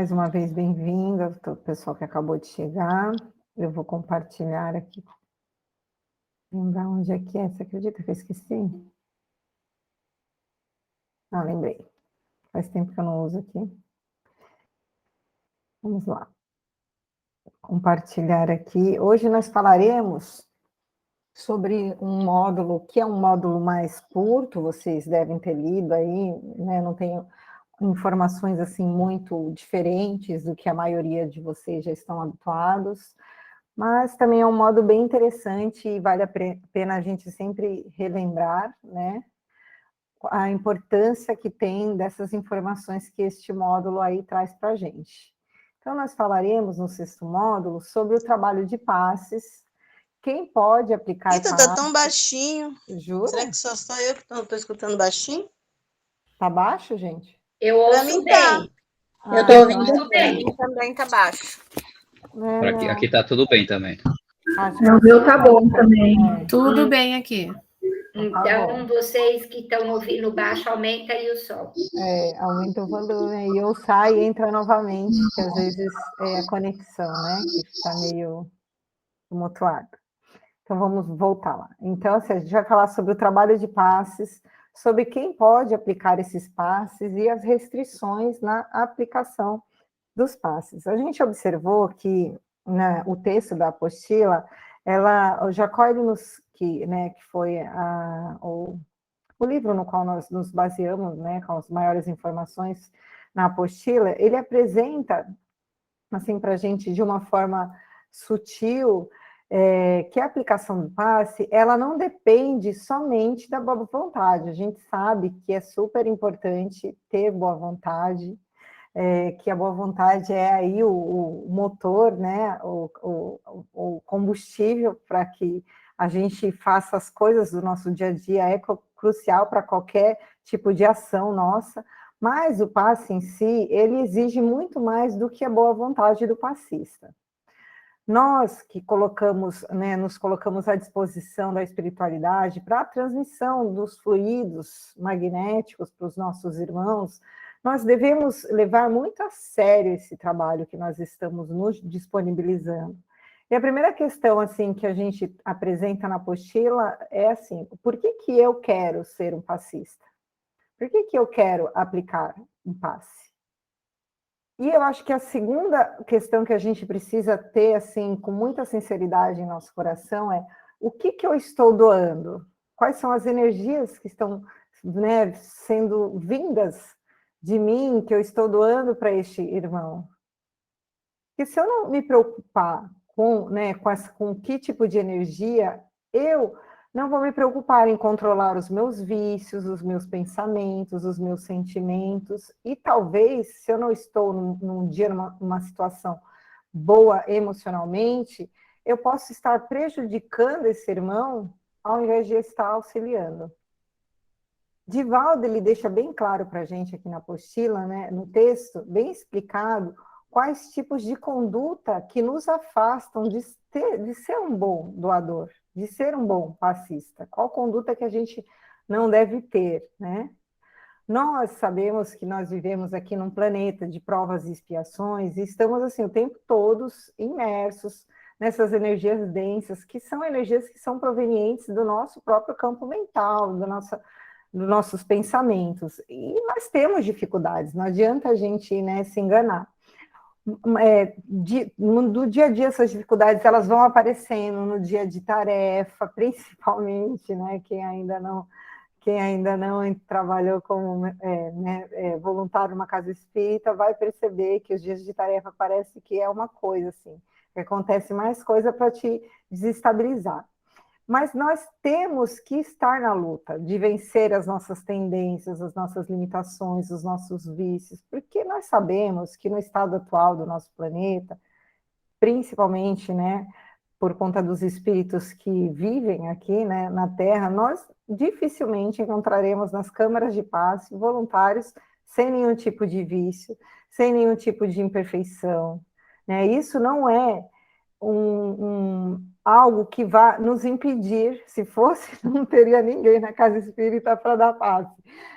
Mais uma vez, bem-vinda, todo o pessoal que acabou de chegar. Eu vou compartilhar aqui. Lembrar onde é que é? Você acredita que eu esqueci? Ah, lembrei. Faz tempo que eu não uso aqui. Vamos lá. Compartilhar aqui. Hoje nós falaremos sobre um módulo que é um módulo mais curto, vocês devem ter lido aí, né? Não tenho informações assim muito diferentes do que a maioria de vocês já estão habituados, mas também é um modo bem interessante e vale a pena a gente sempre relembrar, né, a importância que tem dessas informações que este módulo aí traz para a gente. Então, nós falaremos no sexto módulo sobre o trabalho de passes, quem pode aplicar Eita, tá tão baixinho. Jura? Será que só sou eu que estou escutando baixinho? Tá baixo, gente? Eu ouço mim tá. bem. Ah, Eu tô então ouvindo bem. Também tá baixo. Aqui tá tudo bem também. O meu tá bom também. Tudo bem aqui. Então, vocês que estão ouvindo baixo, aumenta aí o som. Aumenta o volume aí, ou sai e entra novamente, que às vezes é a conexão, né, que está meio tumultuada. Então, vamos voltar lá. Então, assim, a gente vai falar sobre o trabalho de passes, sobre quem pode aplicar esses passes e as restrições na aplicação dos passes. A gente observou que, né, o texto da apostila, o Jacói, que foi o livro no qual nós nos baseamos, né, com as maiores informações na apostila, ele apresenta, assim, para a gente de uma forma sutil, que a aplicação do passe, ela não depende somente da boa vontade. A gente sabe que é super importante ter boa vontade, que a boa vontade é aí o motor, né, o combustível para que a gente faça as coisas do nosso dia a dia, é crucial para qualquer tipo de ação nossa, mas o passe em si, ele exige muito mais do que a boa vontade do passista. Nós que colocamos, né, nos colocamos à disposição da espiritualidade para a transmissão dos fluidos magnéticos para os nossos irmãos, nós devemos levar muito a sério esse trabalho que nós estamos nos disponibilizando. E a primeira questão, assim, que a gente apresenta na apostila é assim: por que eu quero ser um passista? Por que eu quero aplicar um passe? E eu acho que a segunda questão que a gente precisa ter, assim, com muita sinceridade em nosso coração é: o que eu estou doando? Quais são as energias que estão, né, sendo vindas de mim, que eu estou doando para este irmão? Porque se eu não me preocupar com que tipo de energia, eu não vou me preocupar em controlar os meus vícios, os meus pensamentos, os meus sentimentos, e talvez, se eu não estou num dia, numa situação boa emocionalmente, eu posso estar prejudicando esse irmão ao invés de estar auxiliando. Divaldo, ele deixa bem claro para a gente aqui na apostila, né, no texto, bem explicado, quais tipos de conduta que nos afastam de ser um bom doador, de ser um bom passista. Qual conduta que a gente não deve ter, né? Nós sabemos que nós vivemos aqui num planeta de provas e expiações e estamos, assim, o tempo todos imersos nessas energias densas, que são energias que são provenientes do nosso próprio campo mental, dos nossos pensamentos. E nós temos dificuldades, não adianta a gente, né, se enganar. Do dia a dia, essas dificuldades elas vão aparecendo no dia de tarefa, principalmente, né, quem ainda não trabalhou como voluntário numa casa espírita vai perceber que os dias de tarefa parece que é uma coisa assim, que acontece mais coisa para te desestabilizar. Mas nós temos que estar na luta de vencer as nossas tendências, as nossas limitações, os nossos vícios, porque nós sabemos que no estado atual do nosso planeta, principalmente, né, por conta dos espíritos que vivem aqui, né, na Terra, nós dificilmente encontraremos nas câmaras de passe voluntários sem nenhum tipo de vício, sem nenhum tipo de imperfeição, né? Isso não é algo que vá nos impedir, se fosse, não teria ninguém na casa espírita para dar passe,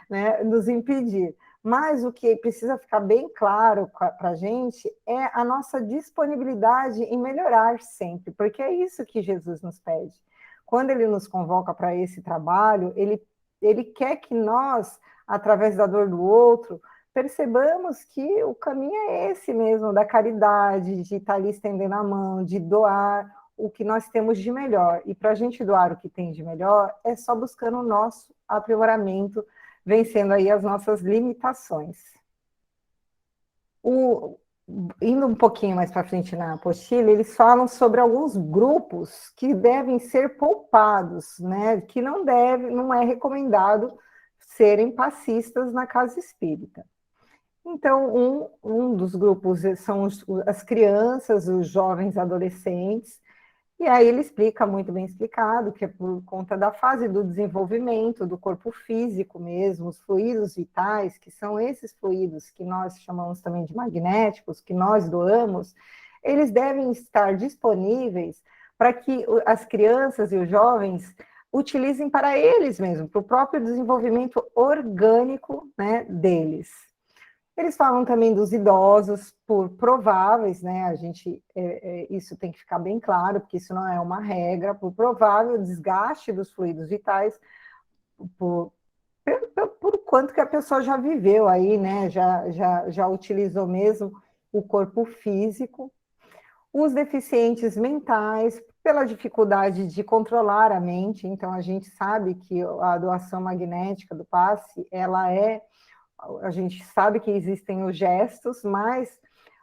né? Nos impedir. Mas o que precisa ficar bem claro para a gente é a nossa disponibilidade em melhorar sempre, porque é isso que Jesus nos pede. Quando ele nos convoca para esse trabalho, ele quer que nós, através da dor do outro, percebamos que o caminho é esse mesmo, da caridade, de estar ali estendendo a mão, de doar o que nós temos de melhor. E para a gente doar o que tem de melhor, é só buscando o nosso aprimoramento, vencendo aí as nossas limitações. Indo um pouquinho mais para frente na apostila, eles falam sobre alguns grupos que devem ser poupados, né? Que não é recomendado serem passistas na casa espírita. Então, um dos grupos são as crianças, os jovens adolescentes, e aí ele explica, muito bem explicado, que é por conta da fase do desenvolvimento do corpo físico mesmo, os fluidos vitais, que são esses fluidos que nós chamamos também de magnéticos, que nós doamos, eles devem estar disponíveis para que as crianças e os jovens utilizem para eles mesmos, para o próprio desenvolvimento orgânico, né, deles. Eles falam também dos idosos por prováveis, né? A gente, isso tem que ficar bem claro, porque isso não é uma regra, por provável desgaste dos fluidos vitais, por quanto que a pessoa já viveu aí, né? Já utilizou mesmo o corpo físico. Os deficientes mentais, pela dificuldade de controlar a mente, então a gente sabe que a doação magnética do passe, a gente sabe que existem os gestos, mas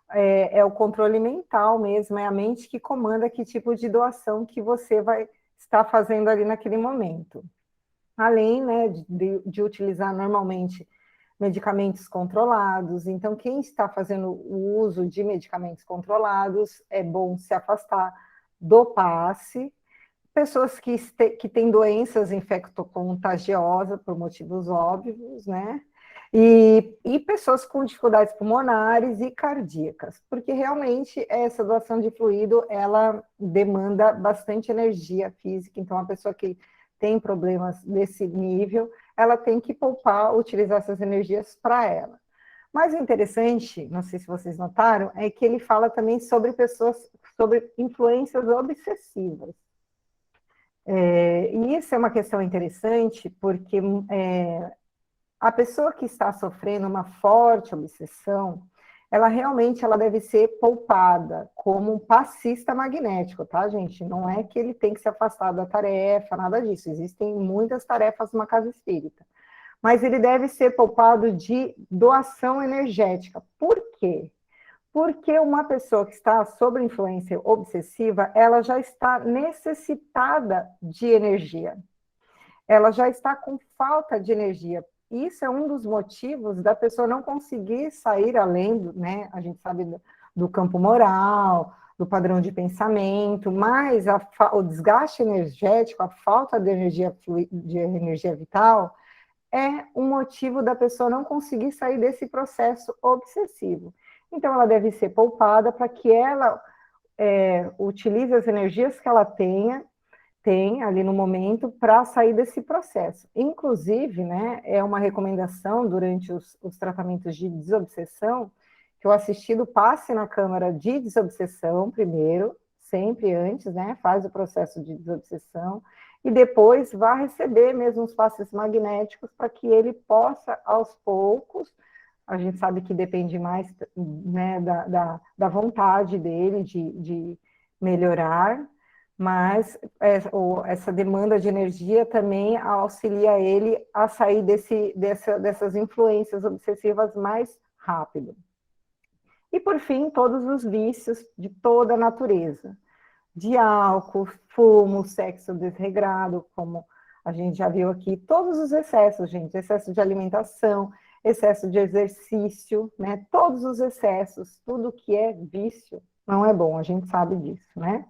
é o controle mental mesmo, é a mente que comanda que tipo de doação que você vai estar fazendo ali naquele momento. Além, né, de utilizar normalmente medicamentos controlados, então quem está fazendo o uso de medicamentos controlados, é bom se afastar do passe. Pessoas que têm doenças infectocontagiosas, por motivos óbvios, né? E pessoas com dificuldades pulmonares e cardíacas, porque realmente essa doação de fluido, ela demanda bastante energia física, então a pessoa que tem problemas desse nível, ela tem que poupar, utilizar essas energias para ela. Mas o interessante, não sei se vocês notaram, é que ele fala também sobre sobre influências obsessivas. E isso é uma questão interessante, porque a pessoa que está sofrendo uma forte obsessão, ela realmente deve ser poupada como um passista magnético, tá, gente? Não é que ele tem que se afastar da tarefa, nada disso. Existem muitas tarefas numa casa espírita. Mas ele deve ser poupado de doação energética. Por quê? Porque uma pessoa que está sob influência obsessiva, ela já está necessitada de energia. Ela já está com falta de energia. Isso é um dos motivos da pessoa não conseguir sair além, né? A gente sabe do campo moral, do padrão de pensamento, mas o desgaste energético, a falta de energia vital, é um motivo da pessoa não conseguir sair desse processo obsessivo. Então, ela deve ser poupada para que ela utilize as energias que ela tem ali no momento para sair desse processo. Inclusive, né, é uma recomendação durante os tratamentos de desobsessão, que o assistido passe na câmara de desobsessão primeiro, sempre antes, né, faz o processo de desobsessão, e depois vá receber mesmo os passes magnéticos para que ele possa, aos poucos, a gente sabe que depende mais, né, da vontade dele de melhorar, mas essa demanda de energia também auxilia ele a sair dessas influências obsessivas mais rápido. E, por fim, todos os vícios de toda a natureza, de álcool, fumo, sexo desregrado, como a gente já viu aqui, todos os excessos, gente, excesso de alimentação, excesso de exercício, né, todos os excessos, tudo que é vício não é bom, a gente sabe disso, né?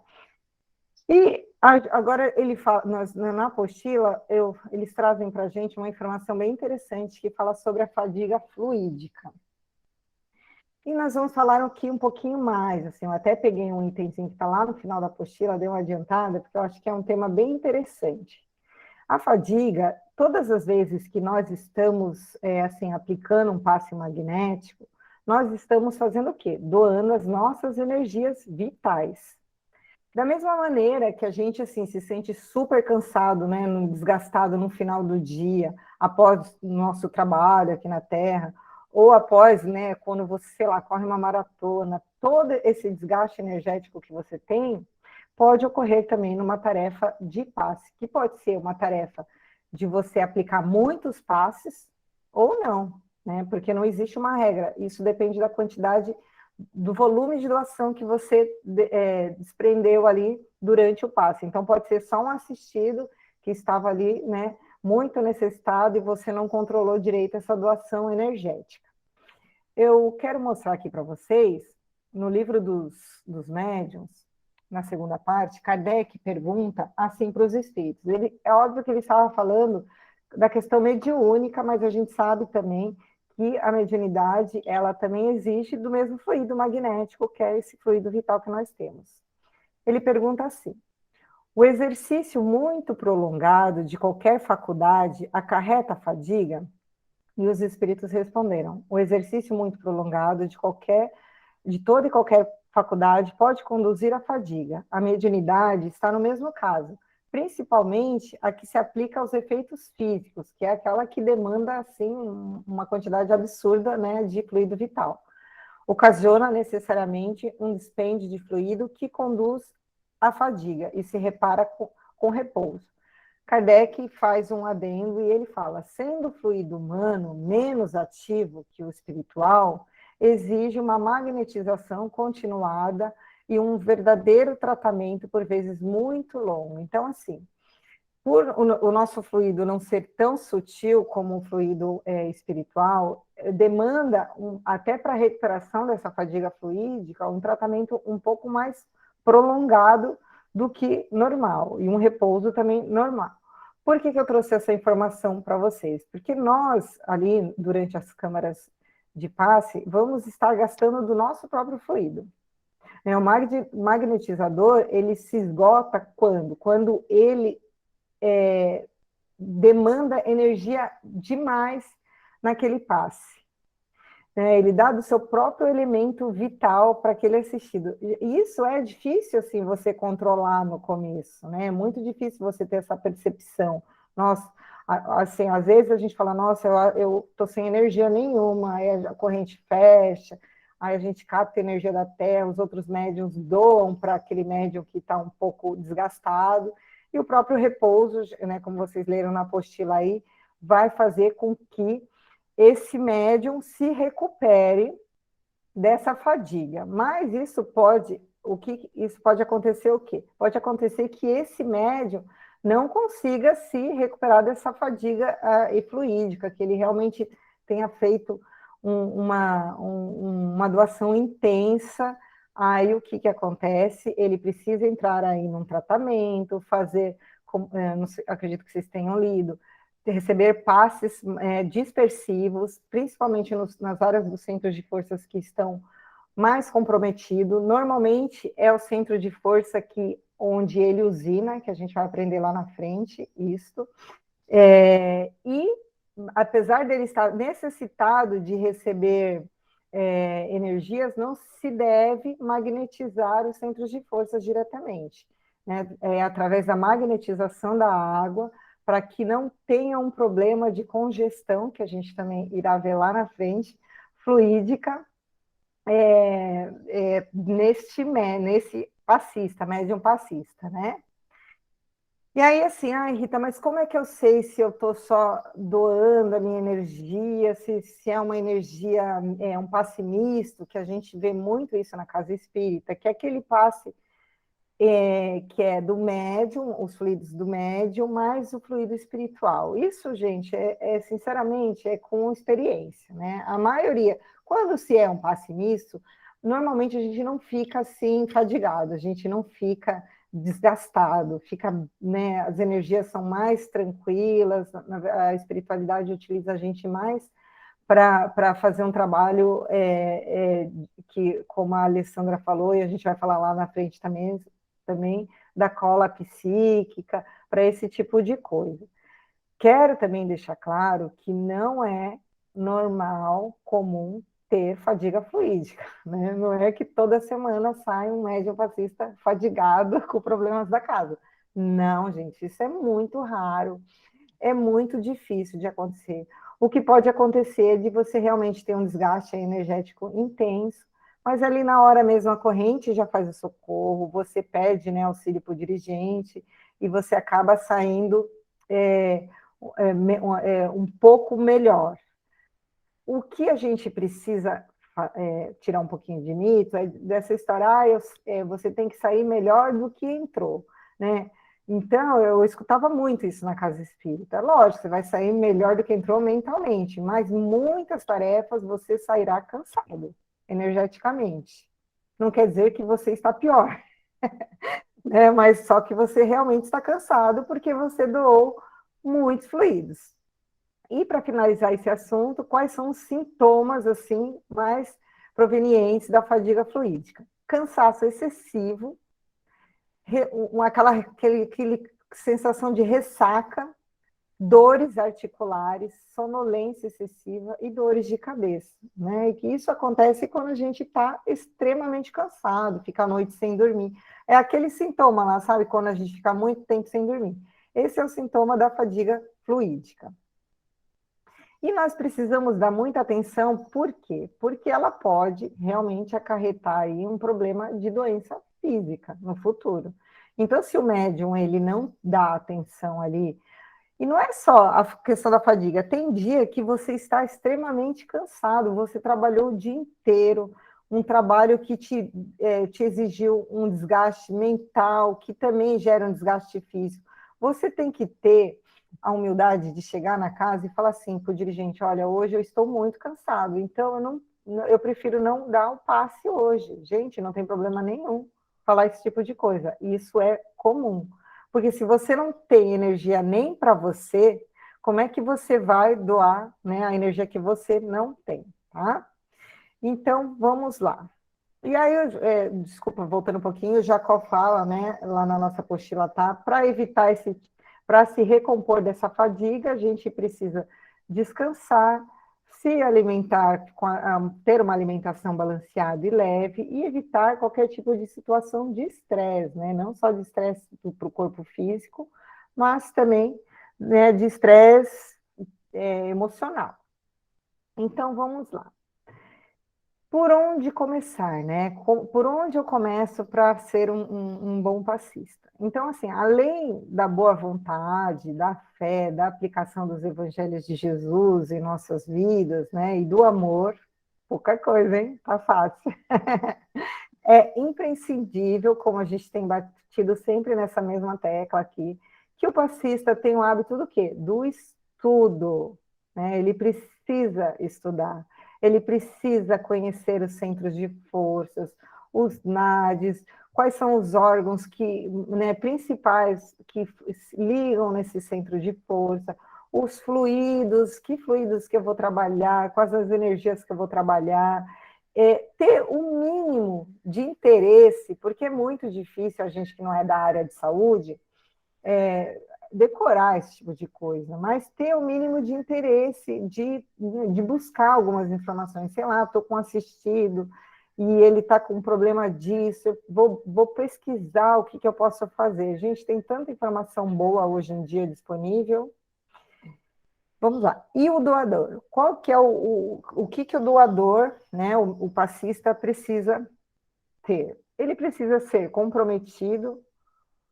E agora ele fala, na apostila, eles trazem para a gente uma informação bem interessante que fala sobre a fadiga fluídica. E nós vamos falar aqui um pouquinho mais, assim, eu até peguei um itemzinho que está lá no final da apostila, dei uma adiantada, porque eu acho que é um tema bem interessante. A fadiga todas as vezes que nós estamos, assim, aplicando um passe magnético, nós estamos fazendo o quê? Doando as nossas energias vitais. Da mesma maneira que a gente, assim, se sente super cansado, né, desgastado no final do dia, após o nosso trabalho aqui na Terra, ou após, né, quando você, sei lá, corre uma maratona, todo esse desgaste energético que você tem, pode ocorrer também numa tarefa de passe, que pode ser uma tarefa de você aplicar muitos passes ou não, né, porque não existe uma regra, isso depende da quantidade do volume de doação que você desprendeu ali durante o passe. Então, pode ser só um assistido que estava ali, né, muito necessitado e você não controlou direito essa doação energética. Eu quero mostrar aqui para vocês, no livro dos médiuns, na segunda parte, Kardec pergunta assim para os espíritos. É óbvio que ele estava falando da questão mediúnica, mas a gente sabe também que a mediunidade, ela também existe do mesmo fluido magnético, que é esse fluido vital que nós temos. Ele pergunta assim: o exercício muito prolongado de qualquer faculdade acarreta fadiga? E os espíritos responderam: o exercício muito prolongado de toda e qualquer faculdade pode conduzir à fadiga. A mediunidade está no mesmo caso, principalmente a que se aplica aos efeitos físicos, que é aquela que demanda, assim, uma quantidade absurda, né, de fluido vital. Ocasiona necessariamente um dispêndio de fluido que conduz à fadiga e se repara com repouso. Kardec faz um adendo e ele fala: sendo o fluido humano menos ativo que o espiritual, exige uma magnetização continuada e um verdadeiro tratamento, por vezes muito longo. Então, assim, por o nosso fluido não ser tão sutil como o fluido espiritual, demanda, até para a recuperação dessa fadiga fluídica, um tratamento um pouco mais prolongado do que normal, e um repouso também normal. Por que eu trouxe essa informação para vocês? Porque nós, ali, durante as câmaras de passe, vamos estar gastando do nosso próprio fluido. O magnetizador, ele se esgota quando? Quando ele demanda energia demais naquele passe. Ele dá do seu próprio elemento vital para aquele assistido. E isso é difícil, assim, você controlar no começo, né? É muito difícil você ter essa percepção. Nossa, assim, às vezes a gente fala: nossa, eu tô sem energia nenhuma, aí a corrente fecha, aí a gente capta a energia da Terra, os outros médiums doam para aquele médium que está um pouco desgastado, e o próprio repouso, né, como vocês leram na apostila aí, vai fazer com que esse médium se recupere dessa fadiga. Mas isso pode acontecer o quê? Pode acontecer que esse médium não consiga se recuperar dessa fadiga fluídica, que ele realmente tenha feito uma doação intensa. Aí o que acontece? Ele precisa entrar aí num tratamento, fazer, não sei, acredito que vocês tenham lido, receber passes dispersivos, principalmente nas áreas dos centros de forças que estão mais comprometidos. Normalmente é o centro de força onde ele usina, que a gente vai aprender lá na frente, isso. E, apesar dele estar necessitado de receber energias, não se deve magnetizar os centros de forças diretamente, né? Através da magnetização da água, para que não tenha um problema de congestão, que a gente também irá ver lá na frente, fluídica, nesse passista, médium passista, né? E aí, assim, Rita, mas como é que eu sei se eu estou só doando a minha energia, se é uma energia, um passe misto, que a gente vê muito isso na casa espírita, que é aquele passe que é do médium, os fluidos do médium, mais o fluido espiritual. Isso, gente, sinceramente, é com experiência, né? A maioria, quando se é um passe misto, normalmente a gente não fica assim fadigado, a gente não fica desgastado, né, as energias são mais tranquilas, a espiritualidade utiliza a gente mais para fazer um trabalho que, como a Alessandra falou, e a gente vai falar lá na frente também da cola psíquica, para esse tipo de coisa. quero também deixar claro que não é normal, comum, ter fadiga fluídica, né? Não é que toda semana sai um médium passista fadigado com problemas da casa. Não, gente, isso é muito raro, é muito difícil de acontecer. O que pode acontecer é de você realmente ter um desgaste energético intenso, mas ali na hora mesmo a corrente já faz o socorro, você pede, né, auxílio para o dirigente e você acaba saindo um pouco melhor. O que a gente precisa tirar um pouquinho de mito é dessa história, você tem que sair melhor do que entrou, né? Então, eu escutava muito isso na casa espírita. Lógico, você vai sair melhor do que entrou mentalmente, mas muitas tarefas você sairá cansado, energeticamente. Não quer dizer que você está pior, né? Mas só que você realmente está cansado porque você doou muitos fluidos. E para finalizar esse assunto, quais são os sintomas assim mais provenientes da fadiga fluídica? Cansaço excessivo, aquele sensação de ressaca, dores articulares, sonolência excessiva e dores de cabeça, né? E que isso acontece quando a gente está extremamente cansado, fica a noite sem dormir. É aquele sintoma lá, sabe? Quando a gente fica muito tempo sem dormir. Esse é o sintoma da fadiga fluídica. E nós precisamos dar muita atenção, por quê? Porque ela pode realmente acarretar aí um problema de doença física no futuro. Então, se o médium ele não dá atenção ali, e não é só a questão da fadiga, tem dia que você está extremamente cansado, você trabalhou o dia inteiro, um trabalho que te exigiu um desgaste mental, que também gera um desgaste físico. Você tem que ter a humildade de chegar na casa e falar assim para o dirigente, olha, hoje eu estou muito cansado, então eu prefiro não dar o passe hoje. Gente, não tem problema nenhum falar esse tipo de coisa. Isso é comum. Porque se você não tem energia nem para você, como é que você vai doar, né, a energia que você não tem, tá? Então, vamos lá. E aí, desculpa, voltando um pouquinho, o Jacó fala, né, lá na nossa apostila, tá? Para evitar para se recompor dessa fadiga, a gente precisa descansar, se alimentar, ter uma alimentação balanceada e leve e evitar qualquer tipo de situação de estresse, né? Não só de estresse para o corpo físico, mas também, né, de estresse emocional. Então, vamos lá. Por onde começar, né? Por onde eu começo para ser um bom passista? Então, assim, além da boa vontade, da fé, da aplicação dos evangelhos de Jesus em nossas vidas, né? E do amor, pouca coisa, hein? Tá fácil. É imprescindível, como a gente tem batido sempre nessa mesma tecla aqui, que o passista tem o hábito do quê? Do estudo, né? Ele precisa estudar. Ele precisa conhecer os centros de forças, os NADs, quais são os órgãos principais que ligam nesse centro de força, os fluidos, que fluidos que eu vou trabalhar, quais as energias que eu vou trabalhar, ter um mínimo de interesse, porque é muito difícil a gente que não é da área de saúde, decorar esse tipo de coisa, mas ter o mínimo de interesse de buscar algumas informações. Sei lá, estou com um assistido e ele está com um problema disso, eu vou pesquisar o que eu posso fazer. Gente, tem tanta informação boa hoje em dia disponível. Vamos lá. E o doador? Qual que é o que o doador, né, o passista precisa ter? Ele precisa ser comprometido,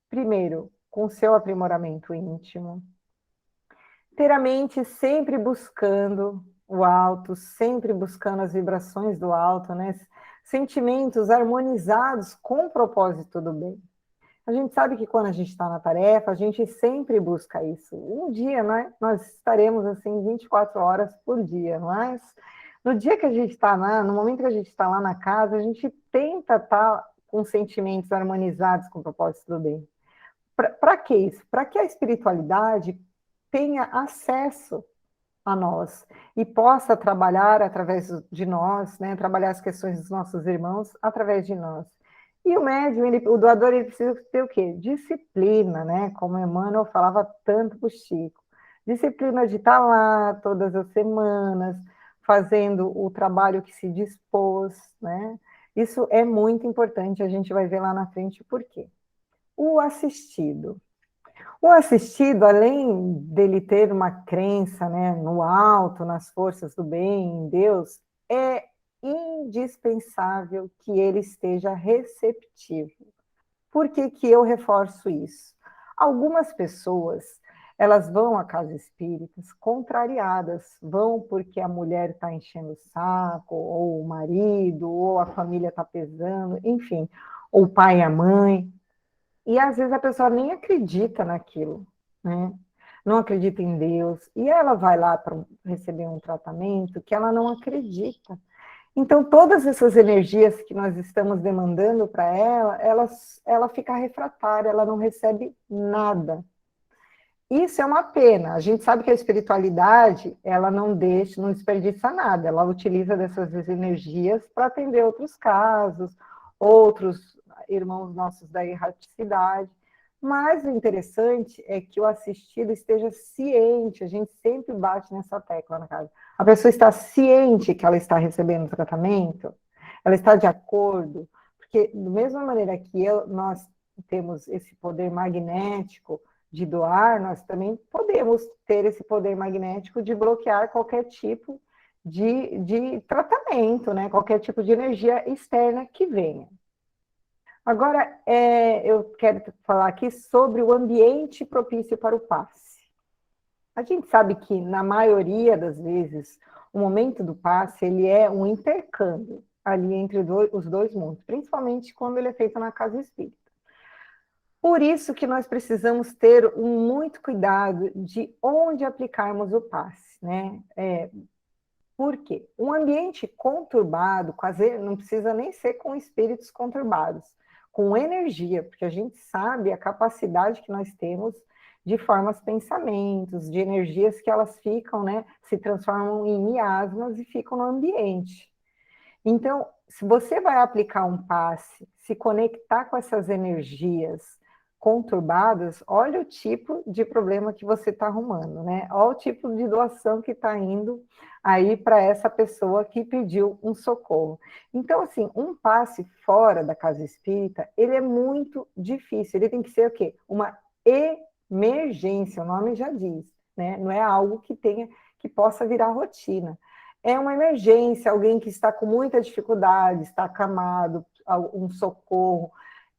primeiro, com o seu aprimoramento íntimo, ter a mente sempre buscando o alto, sempre buscando as vibrações do alto, né? Sentimentos harmonizados com o propósito do bem. A gente sabe que quando a gente está na tarefa, a gente sempre busca isso. Um dia, né, nós estaremos assim 24 horas por dia, mas no dia que a gente está lá, no momento que a gente está lá na casa, a gente tenta estar com sentimentos harmonizados com o propósito do bem. Para que isso? Para que a espiritualidade tenha acesso a nós e possa trabalhar através de nós, né? Trabalhar as questões dos nossos irmãos através de nós. E o médium, o doador, ele precisa ter o quê? Disciplina, né? Como Emmanuel falava tanto para o Chico. Disciplina de estar lá todas as semanas, fazendo o trabalho que se dispôs, né? Isso é muito importante, a gente vai ver lá na frente por quê. O assistido. O assistido, além dele ter uma crença, né, no alto, nas forças do bem, em Deus, é indispensável que ele esteja receptivo. Por que que eu reforço isso? Algumas pessoas, elas vão à casa espíritas contrariadas, vão porque a mulher está enchendo o saco, ou o marido, ou a família está pesando, enfim, ou o pai e a mãe, e às vezes a pessoa nem acredita naquilo, né? Não acredita em Deus, e ela vai lá para receber um tratamento que ela não acredita. Então, todas essas energias que nós estamos demandando para ela fica refratária, ela não recebe nada. Isso é uma pena. A gente sabe que a espiritualidade, ela não deixa, não desperdiça nada. Ela utiliza dessas energias para atender outros casos, outros irmãos nossos da erraticidade. Mas o interessante é que o assistido esteja ciente. A gente sempre bate nessa tecla na casa. A pessoa está ciente que ela está recebendo tratamento, ela está de acordo, porque da mesma maneira que nós temos esse poder magnético de doar, nós também podemos ter esse poder magnético de bloquear qualquer tipo de tratamento, né? Qualquer tipo de energia externa que venha. Agora, eu quero falar aqui sobre o ambiente propício para o passe. A gente sabe que, na maioria das vezes, o momento do passe ele é um intercâmbio ali entre os dois mundos, principalmente quando ele é feito na casa espírita. Por isso que nós precisamos ter muito cuidado de onde aplicarmos o passe, né? Por quê? Um ambiente conturbado, quase não precisa nem ser com espíritos conturbados, com energia, porque a gente sabe a capacidade que nós temos de formas pensamentos, de energias que elas ficam, né, se transformam em miasmas e ficam no ambiente. Então, se você vai aplicar um passe, se conectar com essas energias conturbadas, olha o tipo de problema que você está arrumando, né? Olha o tipo de doação que está indo aí para essa pessoa que pediu um socorro. Então, assim, um passe fora da casa espírita, ele é muito difícil, ele tem que ser o quê? Uma emergência, o nome já diz, né? Não é algo que possa virar rotina. É uma emergência, alguém que está com muita dificuldade, está acamado, um socorro.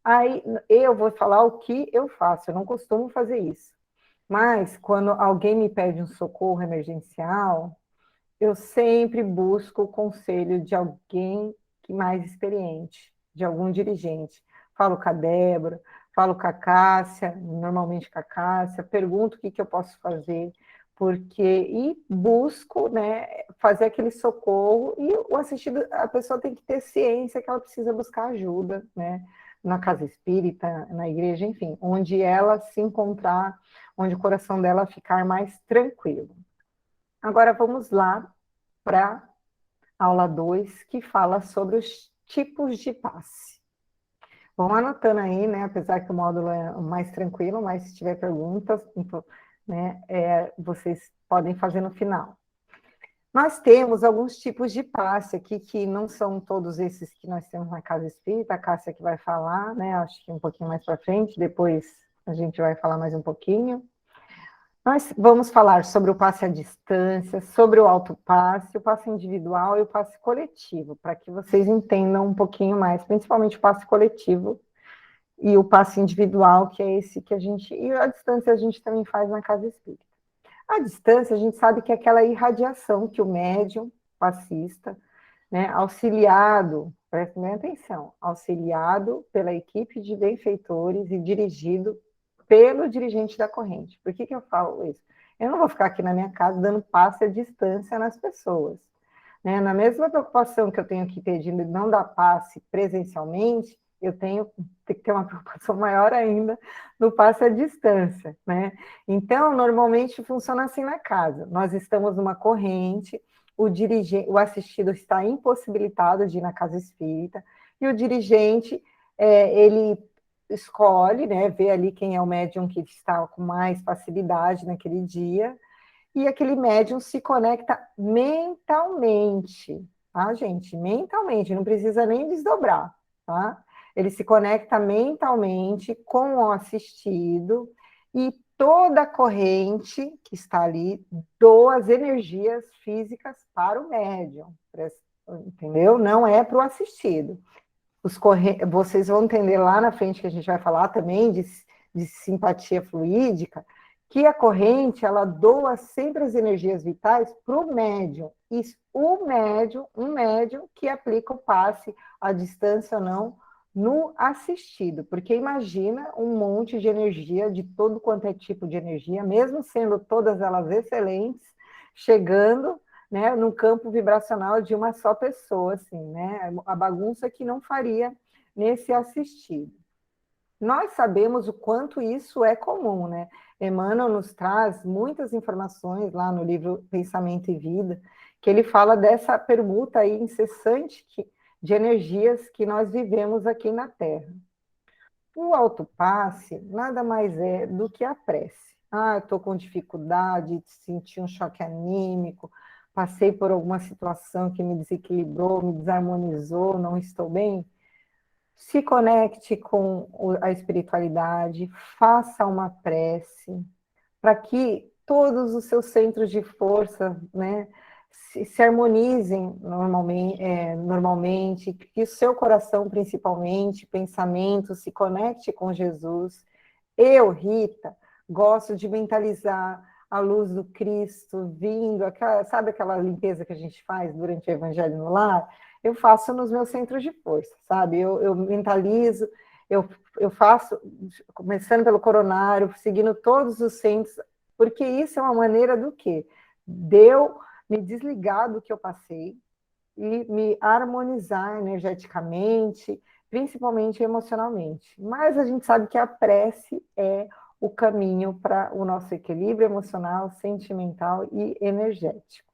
Aí eu vou falar o que eu faço, eu não costumo fazer isso. Mas quando alguém me pede um socorro emergencial, eu sempre busco o conselho de alguém mais experiente, de algum dirigente. Falo com a Débora, falo com a Cássia, normalmente com a Cássia, pergunto o que eu posso fazer, e busco, né, fazer aquele socorro, e o assistido, a pessoa tem que ter ciência que ela precisa buscar ajuda, né, na casa espírita, na igreja, enfim, onde ela se encontrar, onde o coração dela ficar mais tranquilo. Agora vamos lá para a aula 2, que fala sobre os tipos de passe. Vão anotando aí, né? Apesar que o módulo é mais tranquilo, mas se tiver perguntas, né, vocês podem fazer no final. Nós temos alguns tipos de passe aqui, que não são todos esses que nós temos na casa espírita, a Cássia que vai falar, né? Acho que um pouquinho mais para frente, depois a gente vai falar mais um pouquinho. Nós vamos falar sobre o passe à distância, sobre o autopasse, o passe individual e o passe coletivo, para que vocês entendam um pouquinho mais, principalmente o passe coletivo e o passe individual, que é esse que a gente... E a distância a gente também faz na casa espírita. A distância, a gente sabe que é aquela irradiação que o médium, passista, né, auxiliado, prestem bem atenção, auxiliado pela equipe de benfeitores e dirigido pelo dirigente da corrente. Por que eu falo isso? Eu não vou ficar aqui na minha casa dando passe à distância nas pessoas, né? Na mesma preocupação que eu tenho que ter de não dar passe presencialmente, eu tenho que ter uma preocupação maior ainda no passe à distância, né? Então, normalmente funciona assim na casa. Nós estamos numa corrente, o assistido está impossibilitado de ir na casa espírita, e o dirigente, ele escolhe, né, vê ali quem é o médium que está com mais facilidade naquele dia, e aquele médium se conecta mentalmente, tá, gente? Mentalmente, não precisa nem desdobrar, tá? Ele se conecta mentalmente com o assistido e toda a corrente que está ali doa as energias físicas para o médium, entendeu? Não é para o assistido. Vocês vão entender lá na frente que a gente vai falar também de simpatia fluídica, que a corrente, ela doa sempre as energias vitais para o médium. E um médium que aplica o passe à distância ou não no assistido. Porque imagina um monte de energia, de todo quanto é tipo de energia, mesmo sendo todas elas excelentes, chegando, né, no campo vibracional de uma só pessoa, assim, né? A bagunça que não faria nesse assistido. Nós sabemos o quanto isso é comum, né? Emmanuel nos traz muitas informações lá no livro Pensamento e Vida, que ele fala dessa permuta aí incessante de energias que nós vivemos aqui na Terra. O autopasse nada mais é do que a prece. Ah, eu estou com dificuldade, senti um choque anímico, passei por alguma situação que me desequilibrou, me desarmonizou, não estou bem. Se conecte com a espiritualidade, faça uma prece, para que todos os seus centros de força, né, se harmonizem normalmente, que o seu coração, principalmente, pensamento, se conecte com Jesus. Eu, Rita, gosto de mentalizar a luz do Cristo vindo, sabe aquela limpeza que a gente faz durante o Evangelho no Lar? Eu faço nos meus centros de força, sabe? Eu mentalizo, eu faço, começando pelo coronário, seguindo todos os centros, porque isso é uma maneira do quê? De eu me desligar do que eu passei e me harmonizar energeticamente, principalmente emocionalmente. Mas a gente sabe que a prece é o caminho para o nosso equilíbrio emocional, sentimental e energético.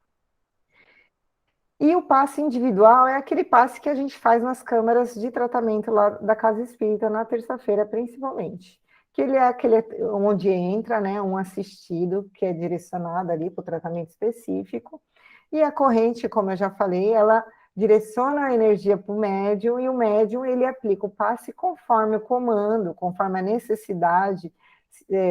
E o passe individual é aquele passe que a gente faz nas câmaras de tratamento lá da Casa Espírita, na terça-feira, principalmente. Que ele é aquele onde entra, né, um assistido que é direcionado ali para o tratamento específico. E a corrente, como eu já falei, ela direciona a energia para o médium, e o médium ele aplica o passe conforme o comando, conforme a necessidade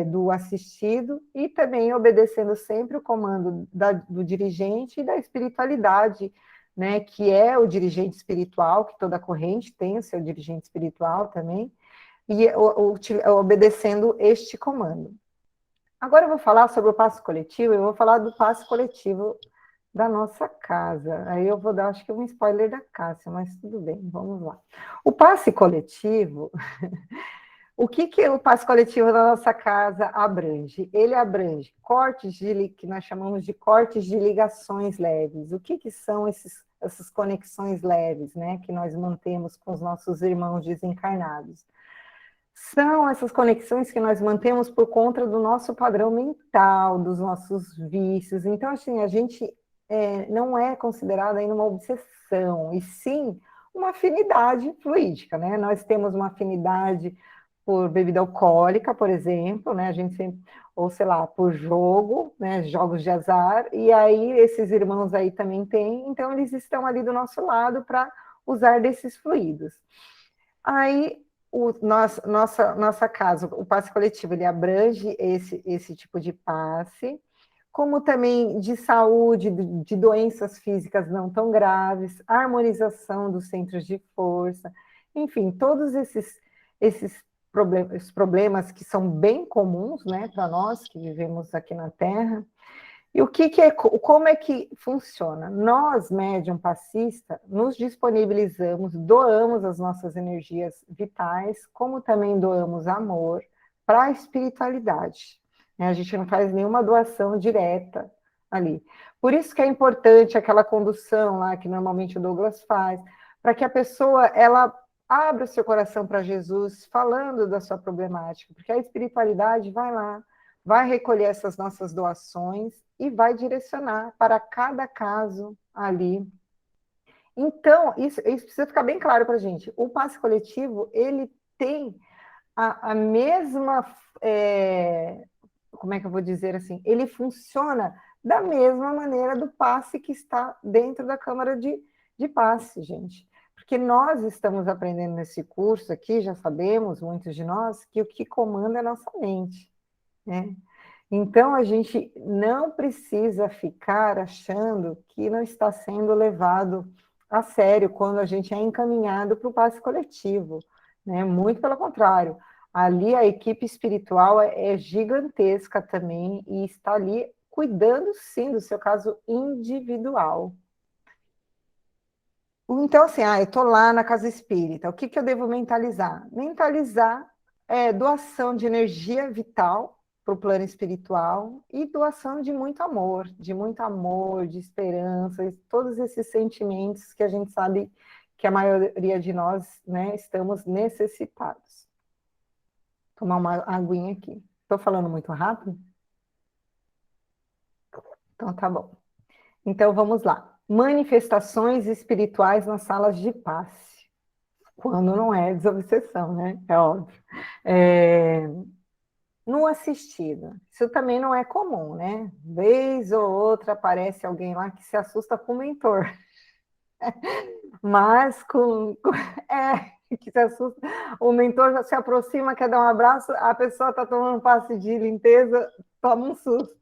do assistido, e também obedecendo sempre o comando do dirigente e da espiritualidade, né, que é o dirigente espiritual, que toda corrente tem o seu dirigente espiritual também, e obedecendo este comando. Agora eu vou falar sobre o passe coletivo, eu vou falar do passe coletivo da nossa casa. Aí eu vou dar, acho que um spoiler da Cássia, mas tudo bem, vamos lá. O passe coletivo, o que o passe coletivo da nossa casa abrange? Ele abrange cortes que nós chamamos de cortes de ligações leves. O que são essas conexões leves, né, que nós mantemos com os nossos irmãos desencarnados? São essas conexões que nós mantemos por conta do nosso padrão mental, dos nossos vícios. Então, assim, a gente não é considerado ainda uma obsessão, e sim uma afinidade fluídica, né? Nós temos uma afinidade por bebida alcoólica, por exemplo, né? A gente sempre, ou sei lá, por jogo, né? Jogos de azar, e aí esses irmãos aí também têm, então eles estão ali do nosso lado para usar desses fluidos. Aí nossa casa, o passe coletivo, ele abrange esse tipo de passe, como também de saúde, de doenças físicas não tão graves, harmonização dos centros de força, enfim, todos esses problemas que são bem comuns, né, para nós que vivemos aqui na Terra. E como é que funciona? Nós, médium passista, nos disponibilizamos, doamos as nossas energias vitais, como também doamos amor para a espiritualidade. A gente não faz nenhuma doação direta ali. Por isso que é importante aquela condução lá que normalmente o Douglas faz, para que a pessoa ela abra seu coração para Jesus, falando da sua problemática, porque a espiritualidade vai lá, vai recolher essas nossas doações e vai direcionar para cada caso ali. Então, isso precisa ficar bem claro para a gente. O passe coletivo, ele tem a mesma como é que eu vou dizer assim? Ele funciona da mesma maneira do passe que está dentro da câmara de passe, gente. Porque nós estamos aprendendo nesse curso aqui, já sabemos, muitos de nós, que o que comanda é a nossa mente, né? Então, a gente não precisa ficar achando que não está sendo levado a sério quando a gente é encaminhado para o passe coletivo, né? Muito pelo contrário. Ali a equipe espiritual é gigantesca também e está ali cuidando, sim, do seu caso individual. Então, assim, eu estou lá na casa espírita, o que eu devo mentalizar? Mentalizar doação de energia vital para o plano espiritual e doação de muito amor, de esperança, e todos esses sentimentos que a gente sabe que a maioria de nós, né, estamos necessitados. Tomar uma aguinha aqui. Estou falando muito rápido? Então tá bom. Então vamos lá. Manifestações espirituais nas salas de passe. Quando não é desobsessão, né? É óbvio. No assistido. Isso também não é comum, né? Vez ou outra aparece alguém lá que se assusta com o mentor. Mas que se assusta. O mentor já se aproxima, quer dar um abraço, a pessoa está tomando um passe de limpeza, toma um susto.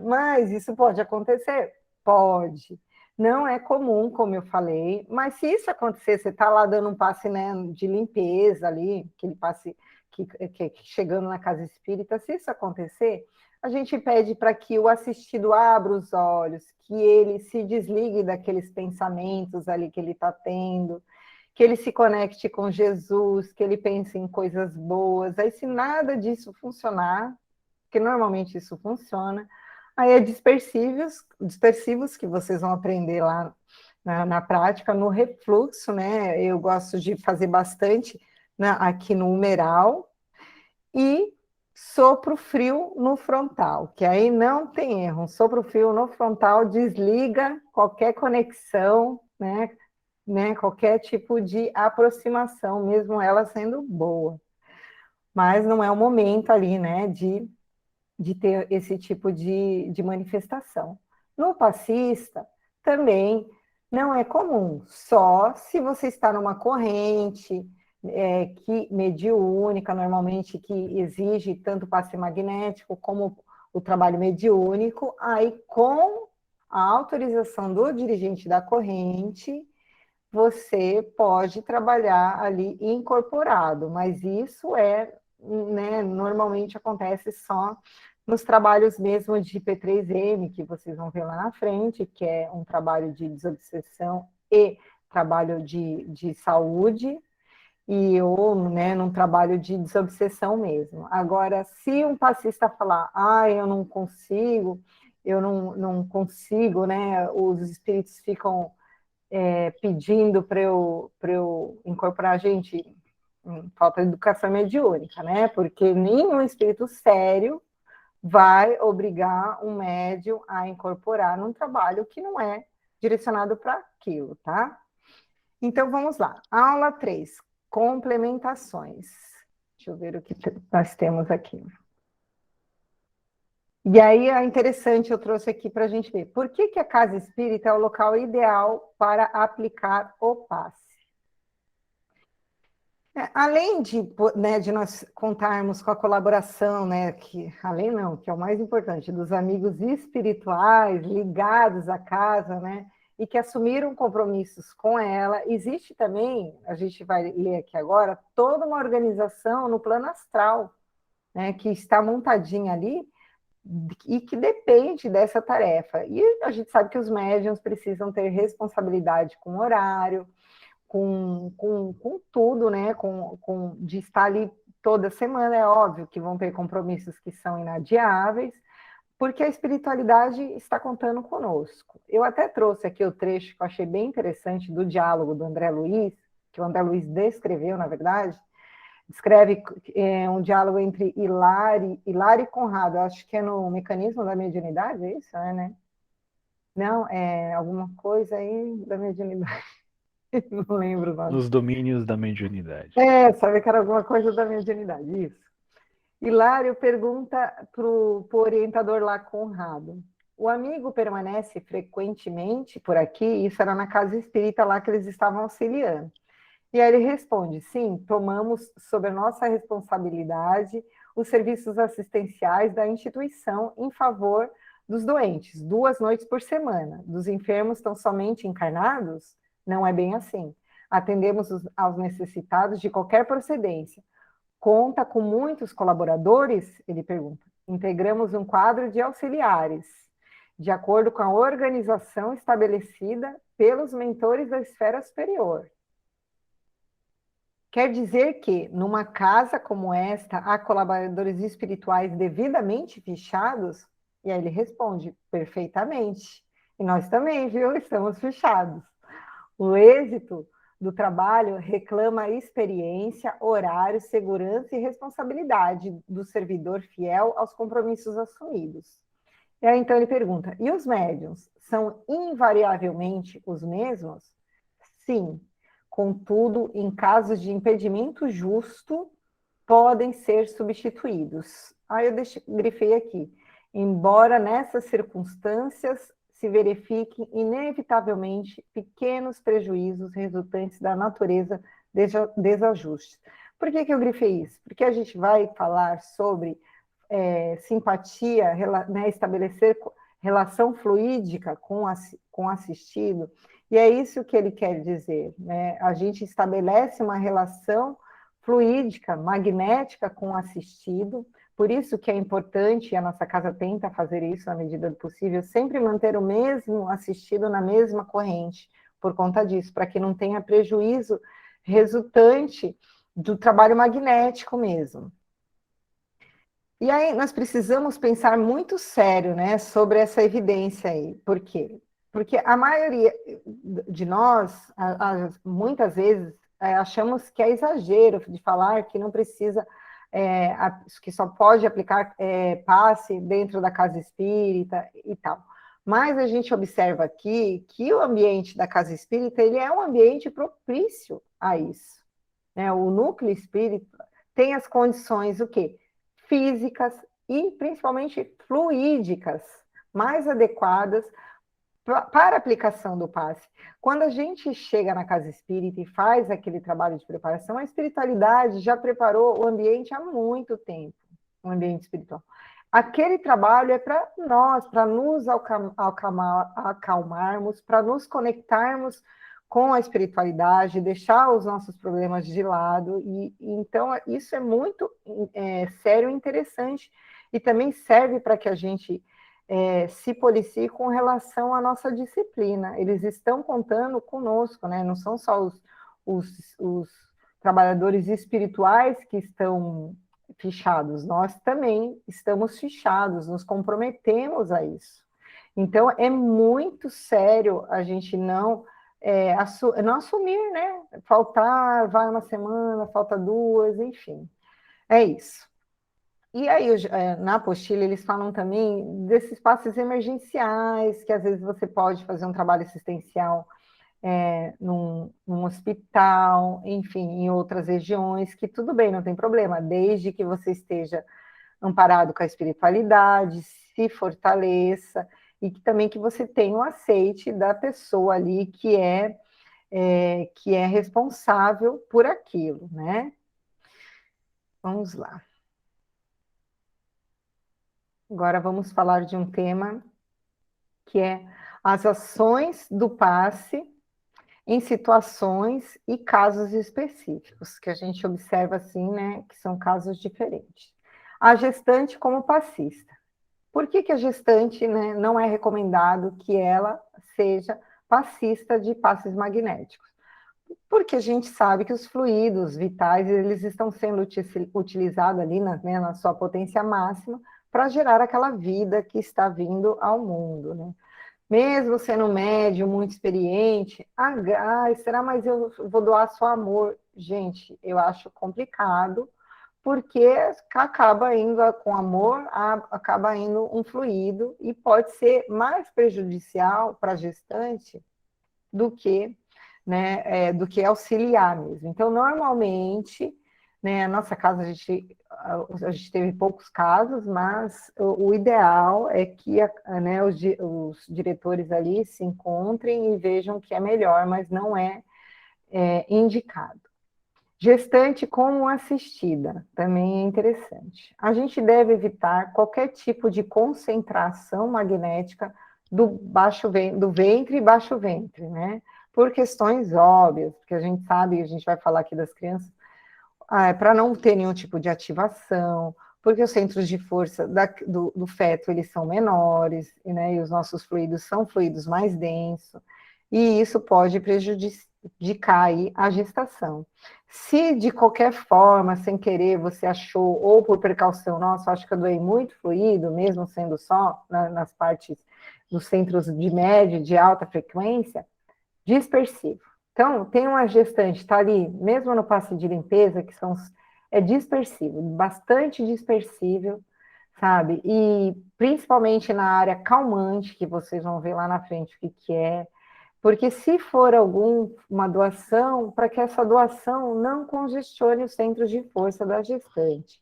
Mas isso pode acontecer? Pode. Não é comum, como eu falei, mas se isso acontecer, você está lá dando um passe, né, de limpeza ali, aquele passe que chegando na casa espírita, se isso acontecer, a gente pede para que o assistido abra os olhos, que ele se desligue daqueles pensamentos ali que ele está tendo, que ele se conecte com Jesus, que ele pense em coisas boas. Aí, se nada disso funcionar, porque normalmente isso funciona, aí é dispersivos que vocês vão aprender lá na prática, no refluxo, né? Eu gosto de fazer bastante, né, aqui no humeral, e sopro frio no frontal, que aí não tem erro. Um sopro frio no frontal desliga qualquer conexão, né, qualquer tipo de aproximação, mesmo ela sendo boa. Mas não é o momento ali, né, de ter esse tipo de manifestação. No passista, também não é comum, só se você está numa corrente que mediúnica, normalmente que exige tanto passe magnético como o trabalho mediúnico, aí com a autorização do dirigente da corrente, você pode trabalhar ali incorporado, mas isso né, normalmente acontece só nos trabalhos mesmo de P3M, que vocês vão ver lá na frente, que é um trabalho de desobsessão e trabalho de saúde, ou, né, num trabalho de desobsessão mesmo. Agora, se um passista falar, eu não consigo, não consigo, né, os espíritos ficam pedindo para eu incorporar a gente, falta de educação mediúnica, né? Porque nenhum espírito sério vai obrigar um médium a incorporar num trabalho que não é direcionado para aquilo, tá? Então, vamos lá. Aula 3, complementações. Deixa eu ver o que nós temos aqui. E aí é interessante, eu trouxe aqui para a gente ver. Por que a casa espírita é o local ideal para aplicar o passe? Além né, de nós contarmos com a colaboração, né, que é o mais importante, dos amigos espirituais ligados à casa, né, e que assumiram compromissos com ela, existe também, a gente vai ler aqui agora, toda uma organização no plano astral, né, que está montadinha ali e que depende dessa tarefa. E a gente sabe que os médiuns precisam ter responsabilidade com o horário, com tudo, né? De estar ali toda semana, é óbvio que vão ter compromissos que são inadiáveis, porque a espiritualidade está contando conosco. Eu até trouxe aqui o trecho que eu achei bem interessante do diálogo do André Luiz, que o André Luiz descreveu, na verdade, descreve um diálogo entre Hilário e Conrado, acho que é no Mecanismo da Mediunidade, é isso, né? Não, é alguma coisa aí da mediunidade. Não lembro o nome. Nos domínios da mediunidade. Sabe que era alguma coisa da mediunidade, isso. Hilário pergunta para o orientador lá, Conrado. O amigo permanece frequentemente por aqui? Isso era na casa espírita lá que eles estavam auxiliando. E aí ele responde, sim, tomamos sob a nossa responsabilidade os serviços assistenciais da instituição em favor dos doentes, 2 noites por semana. Dos enfermos tão somente encarnados? Não é bem assim. Atendemos aos necessitados de qualquer procedência. Conta com muitos colaboradores? Ele pergunta. Integramos um quadro de auxiliares, de acordo com a organização estabelecida pelos mentores da esfera superior. Quer dizer que, numa casa como esta, há colaboradores espirituais devidamente fichados? E aí ele responde, perfeitamente. E nós também, viu? Estamos fichados. O êxito do trabalho reclama experiência, horário, segurança e responsabilidade do servidor fiel aos compromissos assumidos. E aí, então, ele pergunta, e os médiuns são invariavelmente os mesmos? Sim. Contudo, em casos de impedimento justo, podem ser substituídos. Aí eu grifei aqui. Embora nessas circunstâncias se verifiquem inevitavelmente pequenos prejuízos resultantes da natureza desajustes. Por que eu grifei isso? Porque a gente vai falar sobre simpatia, né, estabelecer relação fluídica com assistido, e é isso que ele quer dizer, né? A gente estabelece uma relação fluídica, magnética com o assistido, por isso que é importante, e a nossa casa tenta fazer isso na medida do possível, sempre manter o mesmo assistido na mesma corrente, por conta disso, para que não tenha prejuízo resultante do trabalho magnético mesmo. E aí nós precisamos pensar muito sério, né, sobre essa evidência aí. Por quê? Porque a maioria de nós, muitas vezes, achamos que é exagero de falar que não precisa, que só pode aplicar passe dentro da casa espírita e tal. Mas a gente observa aqui que o ambiente da casa espírita, ele é um ambiente propício a isso, né? O núcleo espírita tem as condições, o quê? Físicas e principalmente fluídicas, mais adequadas para a aplicação do passe. Quando a gente chega na casa espírita e faz aquele trabalho de preparação, a espiritualidade já preparou o ambiente há muito tempo, o ambiente espiritual. Aquele trabalho é para nós, para nos acalmarmos, para nos conectarmos com a espiritualidade, deixar os nossos problemas de lado, e então isso é muito sério e interessante, e também serve para que a gente se policie com relação à nossa disciplina. Eles estão contando conosco, né? Não são só os trabalhadores espirituais que estão fichados, nós também estamos fichados, nos comprometemos a isso. Então, é muito sério a gente não assumir, né? Faltar, vai uma semana, falta 2, enfim. É isso. E aí, na apostila, eles falam também desses passes emergenciais, que às vezes você pode fazer um trabalho assistencial num hospital, enfim, em outras regiões, que tudo bem, não tem problema, desde que você esteja amparado com a espiritualidade, se fortaleça, e que também que você tenha o aceite da pessoa ali que é responsável por aquilo, né? Vamos lá. Agora vamos falar de um tema que é as ações do passe em situações e casos específicos, que a gente observa assim, né, que são casos diferentes. A gestante como passista. Por que a gestante, né, não é recomendado que ela seja passista de passes magnéticos? Porque a gente sabe que os fluidos vitais, eles estão sendo utilizados ali na sua potência máxima para gerar aquela vida que está vindo ao mundo, né? Mesmo sendo médium muito experiente, será, mas eu vou doar só amor? Gente, eu acho complicado, porque acaba indo com amor, acaba indo um fluido, e pode ser mais prejudicial para a gestante do que, né, do que auxiliar mesmo. Então, normalmente, né? A nossa casa, a gente teve poucos casos, mas o ideal é que né, os diretores ali se encontrem e vejam que é melhor, mas não é indicado. Gestante como assistida, também é interessante. A gente deve evitar qualquer tipo de concentração magnética do ventre e baixo ventre, né? Por questões óbvias, porque a gente sabe, a gente vai falar aqui das crianças, para não ter nenhum tipo de ativação, porque os centros de força do feto, eles são menores, né? E os nossos fluidos são fluidos mais densos, e isso pode prejudicar aí a gestação. Se de qualquer forma, sem querer, você achou, ou por precaução, nossa, acho que eu doei muito fluido, mesmo sendo só nas partes dos centros de média e de alta frequência, dispersivo. Então, tem uma gestante, está ali, mesmo no passe de limpeza, é dispersivo, bastante dispersível, sabe? E principalmente na área calmante, que vocês vão ver lá na frente o que é. Porque se for uma doação, para que essa doação não congestione os centros de força da gestante.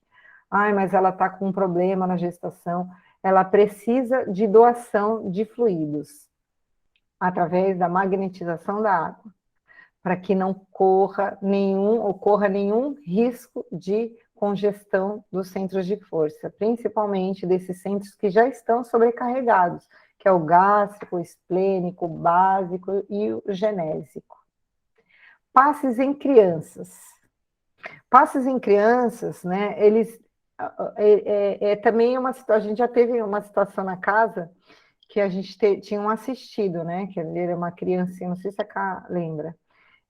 Ai, mas ela está com um problema na gestação, ela precisa de doação de fluidos, através da magnetização da água, para que não ocorra nenhum risco de congestão dos centros de força, principalmente desses centros que já estão sobrecarregados, que é o gástrico, o esplênico, o básico e o genésico. Passes em crianças. Passes em crianças, né, eles também uma situação, a gente já teve uma situação na casa que a gente tinha um assistido, né, que ele era uma criancinha, não sei se a Cá lembra,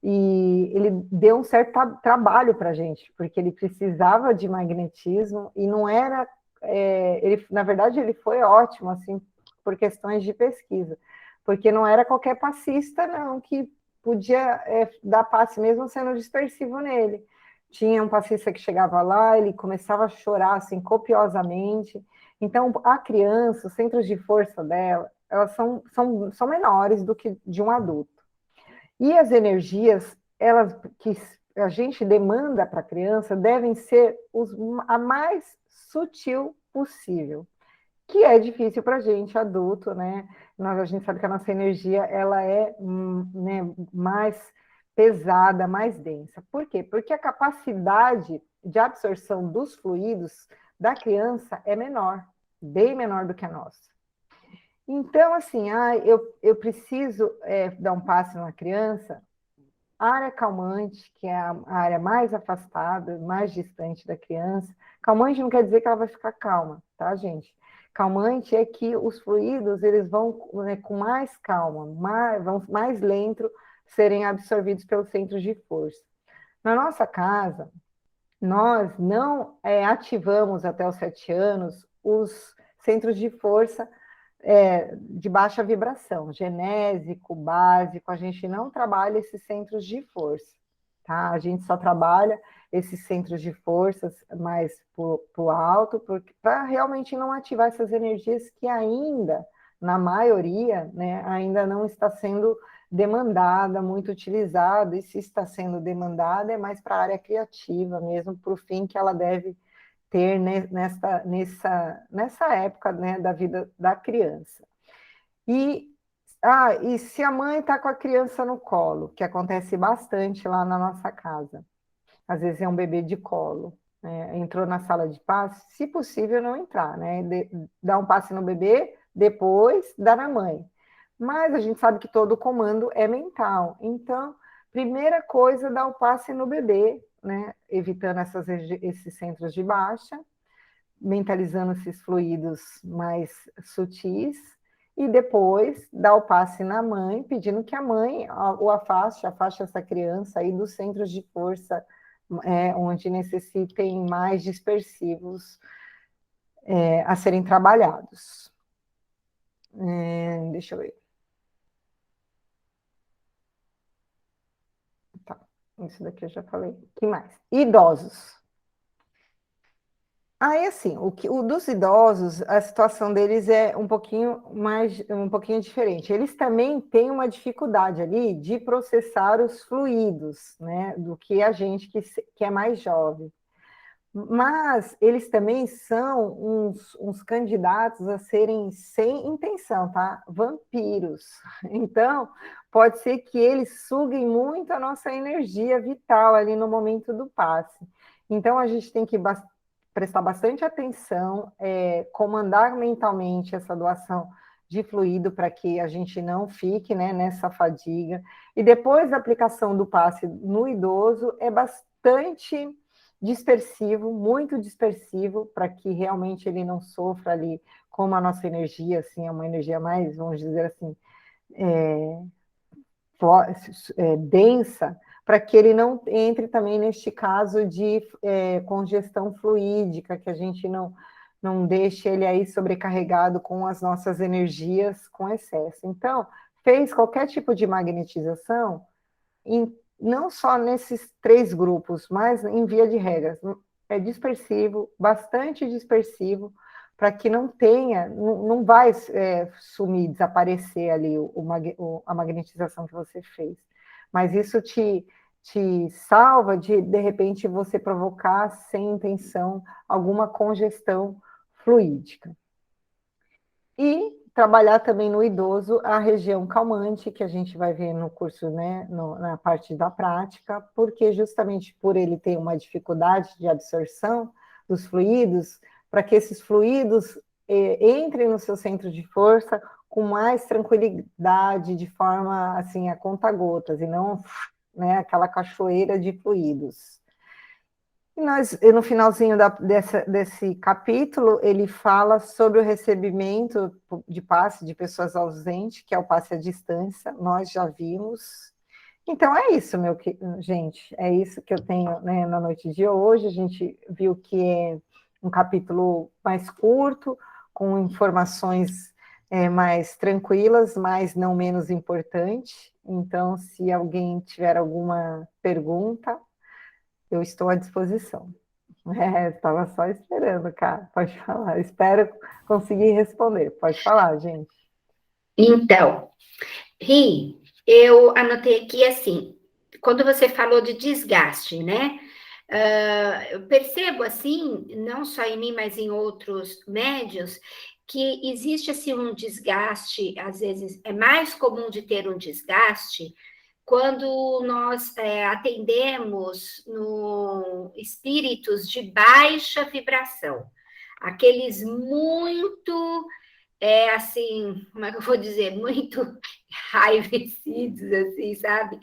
e ele deu um certo trabalho para a gente, porque ele precisava de magnetismo e não era, na verdade ele foi ótimo, assim, por questões de pesquisa, porque não era qualquer passista, não, que podia dar passe mesmo sendo dispersivo nele. Tinha um passista que chegava lá, ele começava a chorar, assim, copiosamente. Então, a criança, os centros de força dela, elas são menores do que de um adulto. E as energias, elas que a gente demanda para a criança, devem ser a mais sutil possível, que é difícil para a gente, adulto, né? A gente sabe que a nossa energia, ela é né, mais pesada, mais densa. Por quê? Porque a capacidade de absorção dos fluidos da criança é menor, bem menor do que a nossa. Então, assim, eu preciso dar um passe na criança, a área calmante, que é a área mais afastada, mais distante da criança. Calmante não quer dizer que ela vai ficar calma, tá, gente? Calmante é que os fluidos, eles vão, né, com mais calma, vão mais lento serem absorvidos pelos centros de força. Na nossa casa, nós não ativamos até os 7 anos os centros de força de baixa vibração, genésico, básico, a gente não trabalha esses centros de força, tá? A gente só trabalha esses centros de forças mais para o alto, para realmente não ativar essas energias que ainda, na maioria, né, ainda não está sendo demandada, muito utilizada, e se está sendo demandada é mais para a área criativa mesmo, para o fim que ela deve ter nessa época, né, da vida da criança. E se a mãe está com a criança no colo, que acontece bastante lá na nossa casa, às vezes é um bebê de colo, né, entrou na sala de passe, se possível não entrar, né, dar um passe no bebê, depois dar na mãe. Mas a gente sabe que todo o comando é mental, então, primeira coisa, dar o passe no bebê, né, evitando esses centros de baixa, mentalizando esses fluidos mais sutis, e depois dar o passe na mãe, pedindo que a mãe afaste essa criança aí dos centros de força onde necessitem mais dispersivos a serem trabalhados. Deixa eu ver. Tá, isso daqui eu já falei. O que mais? Idosos. Aí, assim, o dos idosos, a situação deles é um pouquinho diferente. Eles também têm uma dificuldade ali de processar os fluidos, né, do que a gente que é mais jovem. Mas eles também são uns candidatos a serem sem intenção, tá? Vampiros. Então, pode ser que eles suguem muito a nossa energia vital ali no momento do passe. Então, a gente tem que prestar bastante atenção, comandar mentalmente essa doação de fluido para que a gente não fique, né, nessa fadiga. E depois da aplicação do passe no idoso, é bastante dispersivo, muito dispersivo, para que realmente ele não sofra ali como a nossa energia, assim, é uma energia mais, vamos dizer assim, densa, para que ele não entre também neste caso de congestão fluídica, que a gente não deixe ele aí sobrecarregado com as nossas energias com excesso. Então, fez qualquer tipo de magnetização, não só nesses 3 grupos, mas em via de regra, é dispersivo, bastante dispersivo, para que não tenha, não vai sumir, desaparecer ali a magnetização que você fez. Mas isso te salva de repente, você provocar, sem intenção, alguma congestão fluídica. E trabalhar também no idoso a região calmante, que a gente vai ver no curso, né, na parte da prática, porque justamente por ele ter uma dificuldade de absorção dos fluidos, para que esses fluidos entrem no seu centro de força com mais tranquilidade, de forma assim, a conta-gotas, e não, né, aquela cachoeira de fluidos. E no finalzinho desse capítulo, ele fala sobre o recebimento de passe de pessoas ausentes, que é o passe à distância, nós já vimos. Então, é isso, gente, é isso que eu tenho, né, na noite de hoje. A gente viu que é um capítulo mais curto, com informações mais tranquilas, mas não menos importante. Então, se alguém tiver alguma pergunta, eu estou à disposição. Estava só esperando, cara. Pode falar. Espero conseguir responder. Pode falar, gente. Então, Ri, eu anotei aqui assim, quando você falou de desgaste, né? Eu percebo assim, não só em mim, mas em outros médios, que existe assim um desgaste, às vezes é mais comum de ter um desgaste quando nós atendemos no espíritos de baixa vibração, aqueles muito assim, como é que eu vou dizer, muito enraivecidos, assim, sabe?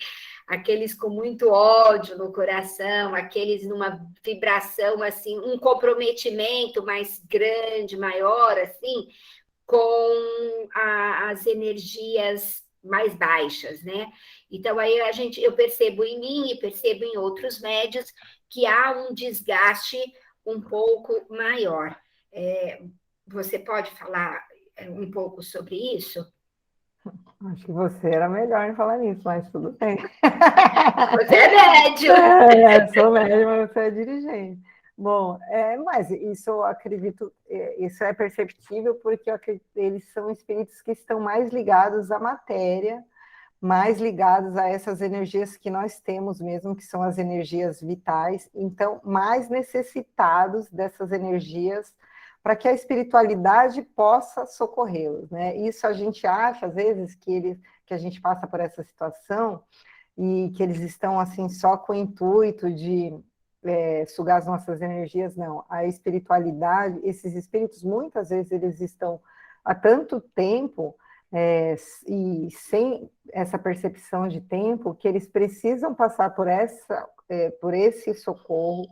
Aqueles com muito ódio no coração, aqueles numa vibração, assim, um comprometimento mais grande, maior, assim, com as energias mais baixas, né? Então, aí eu percebo em mim e percebo em outros médios que há um desgaste um pouco maior. Você pode falar um pouco sobre isso? Acho que você era melhor em falar nisso, mas tudo bem. Você é médio. Sou médio, mas você é dirigente. Bom, mas isso eu acredito, isso é perceptível porque eles são espíritos que estão mais ligados à matéria, mais ligados a essas energias que nós temos mesmo, que são as energias vitais, então mais necessitados dessas energias para que a espiritualidade possa socorrê-los, né? Isso a gente acha, às vezes, que a gente passa por essa situação e que eles estão, assim, só com o intuito de sugar as nossas energias, não. A espiritualidade, esses espíritos, muitas vezes, eles estão há tanto tempo e sem essa percepção de tempo, que eles precisam passar por esse socorro,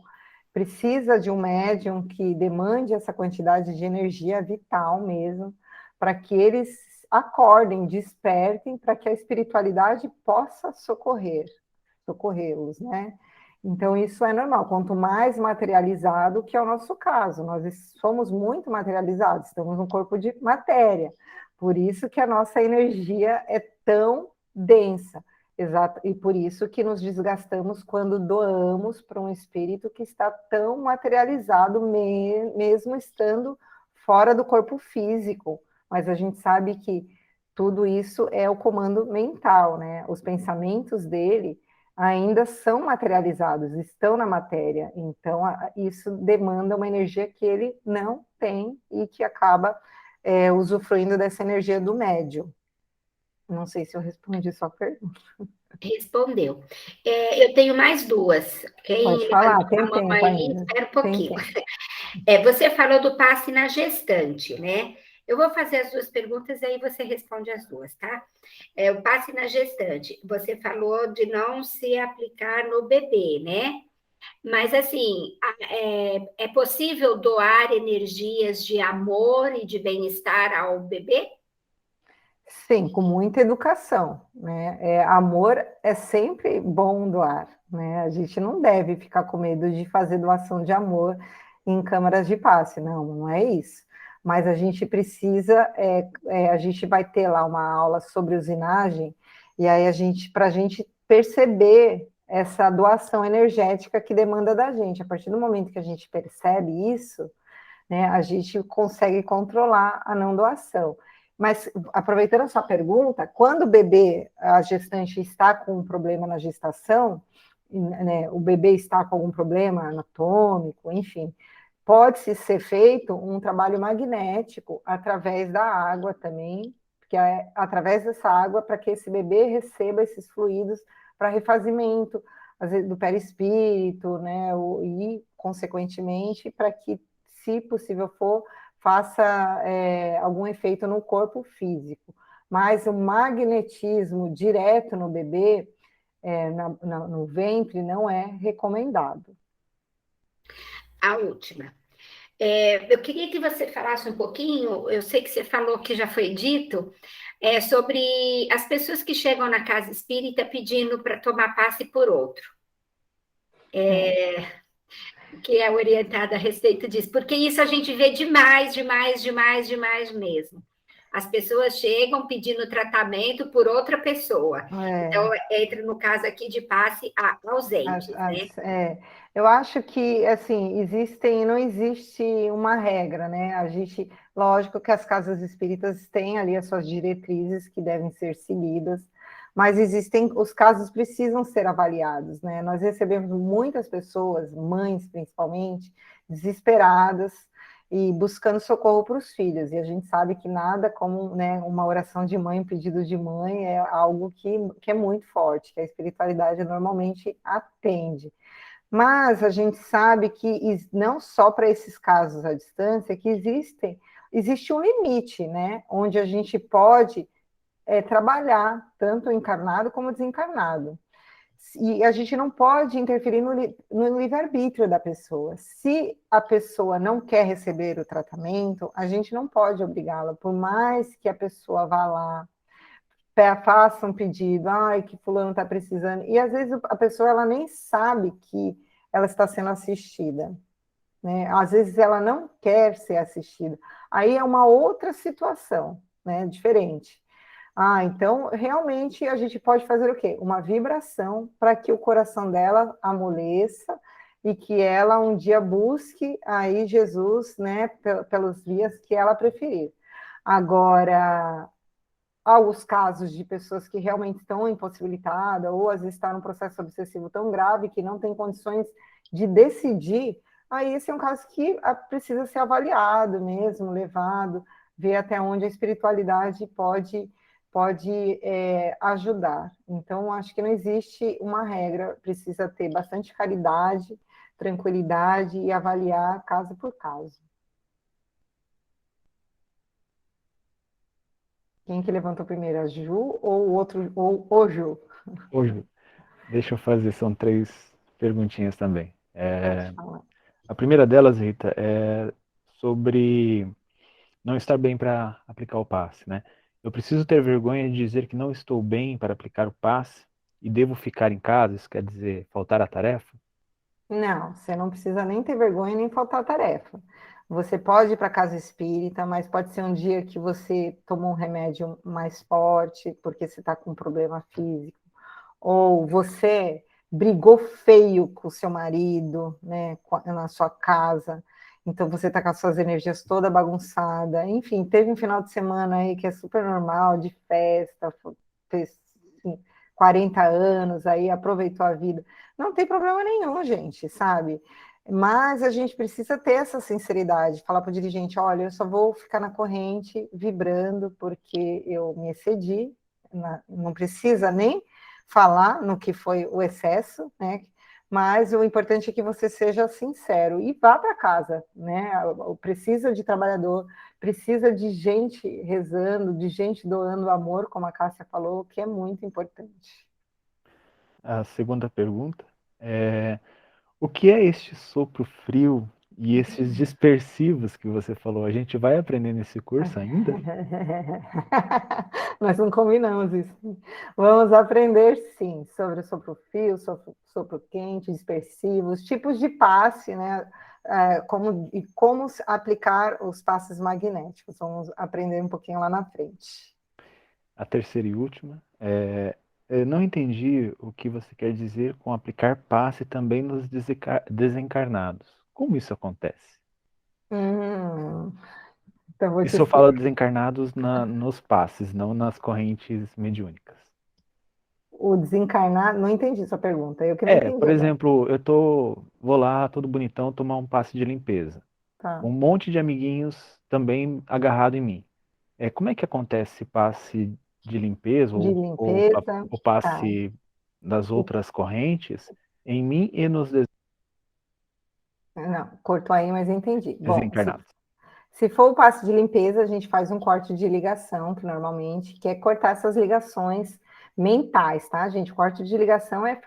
precisa de um médium que demande essa quantidade de energia vital mesmo, para que eles acordem, despertem, para que a espiritualidade possa socorrê-los, né? Então, isso é normal. Quanto mais materializado, que é o nosso caso, nós somos muito materializados, estamos num corpo de matéria, por isso que a nossa energia é tão densa. Exato, e por isso que nos desgastamos quando doamos para um espírito que está tão materializado, mesmo estando fora do corpo físico. Mas a gente sabe que tudo isso é o comando mental, né? Os pensamentos dele ainda são materializados, estão na matéria. Então, isso demanda uma energia que ele não tem e que acaba usufruindo dessa energia do médium. Não sei se eu respondi sua pergunta. Respondeu. Eu tenho mais duas. Quem Pode falar, levantou tem a mão tempo aí, ainda. espera um pouquinho. Tem tempo. Você falou do passe na gestante, né? Eu vou fazer as duas perguntas e aí você responde as duas, tá? O passe na gestante. Você falou de não se aplicar no bebê, né? Mas, assim, é possível doar energias de amor e de bem-estar ao bebê? Sim, com muita educação, né? Amor é sempre bom doar, né? A gente não deve ficar com medo de fazer doação de amor em câmaras de passe, não é isso. Mas a gente precisa, a gente vai ter lá uma aula sobre usinagem, e aí para a gente perceber essa doação energética que demanda da gente. A partir do momento que a gente percebe isso, né, a gente consegue controlar a não doação. Mas, aproveitando a sua pergunta, quando o bebê, a gestante está com um problema na gestação, né, o bebê está com algum problema anatômico, enfim, pode-se ser feito um trabalho magnético através da água também, que é através dessa água para que esse bebê receba esses fluidos para refazimento, às vezes, do perispírito, né, e, consequentemente, para que, se possível for, faça algum efeito no corpo físico. Mas o magnetismo direto no bebê, no ventre, não é recomendado. A última. Eu queria que você falasse um pouquinho, eu sei que você falou que já foi dito, sobre as pessoas que chegam na casa espírita pedindo para tomar passe por outro. Que é orientada a respeito disso, porque isso a gente vê demais, demais, demais, demais mesmo. As pessoas chegam pedindo tratamento por outra pessoa. Então, entra no caso aqui de passe ausentes, né? Eu acho que, assim, não existe uma regra, né? Lógico que as casas espíritas têm ali as suas diretrizes que devem ser seguidas, mas os casos precisam ser avaliados, né? Nós recebemos muitas pessoas, mães principalmente, desesperadas e buscando socorro para os filhos, e a gente sabe que nada como, né, uma oração de mãe, um pedido de mãe, é algo que é muito forte, que a espiritualidade normalmente atende. Mas a gente sabe que não só para esses casos à distância, que existe um limite, né, onde a gente pode trabalhar, tanto encarnado como desencarnado. E a gente não pode interferir no livre-arbítrio da pessoa. Se a pessoa não quer receber o tratamento, a gente não pode obrigá-la, por mais que a pessoa vá lá, faça um pedido, que fulano está precisando, e às vezes a pessoa ela nem sabe que ela está sendo assistida, né? Às vezes ela não quer ser assistida. Aí é uma outra situação, né? Diferente. Então, realmente, a gente pode fazer o quê? Uma vibração para que o coração dela amoleça e que ela um dia busque aí Jesus, né, pelos vias que ela preferir. Agora, alguns casos de pessoas que realmente estão impossibilitadas ou às vezes estão num processo obsessivo tão grave que não tem condições de decidir, aí esse é um caso que precisa ser avaliado mesmo, levado, ver até onde a espiritualidade pode ajudar. Então, acho que não existe uma regra, precisa ter bastante caridade, tranquilidade e avaliar caso por caso. Quem que levantou primeiro, a Ju ou o outro, ou o Ju? Ô, Ju, deixa eu fazer, são 3 perguntinhas também. Pode falar. A primeira delas, Rita, é sobre não estar bem para aplicar o passe, né? Eu preciso ter vergonha de dizer que não estou bem para aplicar o passe e devo ficar em casa, isso quer dizer faltar à tarefa? Não, você não precisa nem ter vergonha nem faltar tarefa. Você pode ir para a casa espírita, mas pode ser um dia que você tomou um remédio mais forte, porque você está com um problema físico, ou você brigou feio com o seu marido, né, na sua casa, então você está com as suas energias toda bagunçada. Enfim, teve um final de semana aí que é super normal, de festa, fez, assim, 40 anos, aí aproveitou a vida. Não tem problema nenhum, gente, sabe? Mas a gente precisa ter essa sinceridade, falar para o dirigente, olha, eu só vou ficar na corrente vibrando porque eu me excedi, não precisa nem falar no que foi o excesso, né? Mas o importante é que você seja sincero e vá para casa, né? Precisa de trabalhador, precisa de gente rezando, de gente doando amor, como a Cássia falou, que é muito importante. A segunda pergunta é: o que é este sopro frio e esses dispersivos que você falou? A gente vai aprender nesse curso ainda? Nós não combinamos isso. Vamos aprender, sim, sobre o sopro frio, sopro quente, dispersivos, tipos de passe, né? E como aplicar os passes magnéticos. Vamos aprender um pouquinho lá na frente. A terceira e última eu não entendi o que você quer dizer com aplicar passe também nos desencarnados. Como isso acontece? Então vou te Isso eu explicar. falo desencarnados nos passes, não nas correntes mediúnicas. O desencarnado, não entendi sua pergunta, eu que não entendi Por agora. exemplo, vou lá todo bonitão tomar um passe de limpeza. Tá. Um monte de amiguinhos também agarrado em mim. Como é que acontece esse passe de limpeza De ou limpeza, o tá. passe das outras correntes em mim e nos Não, cortou aí, mas entendi. Bom, desencarnados? se for o passe de limpeza, a gente faz um corte de ligação, que normalmente que é cortar essas ligações mentais, tá, gente? O corte de ligação é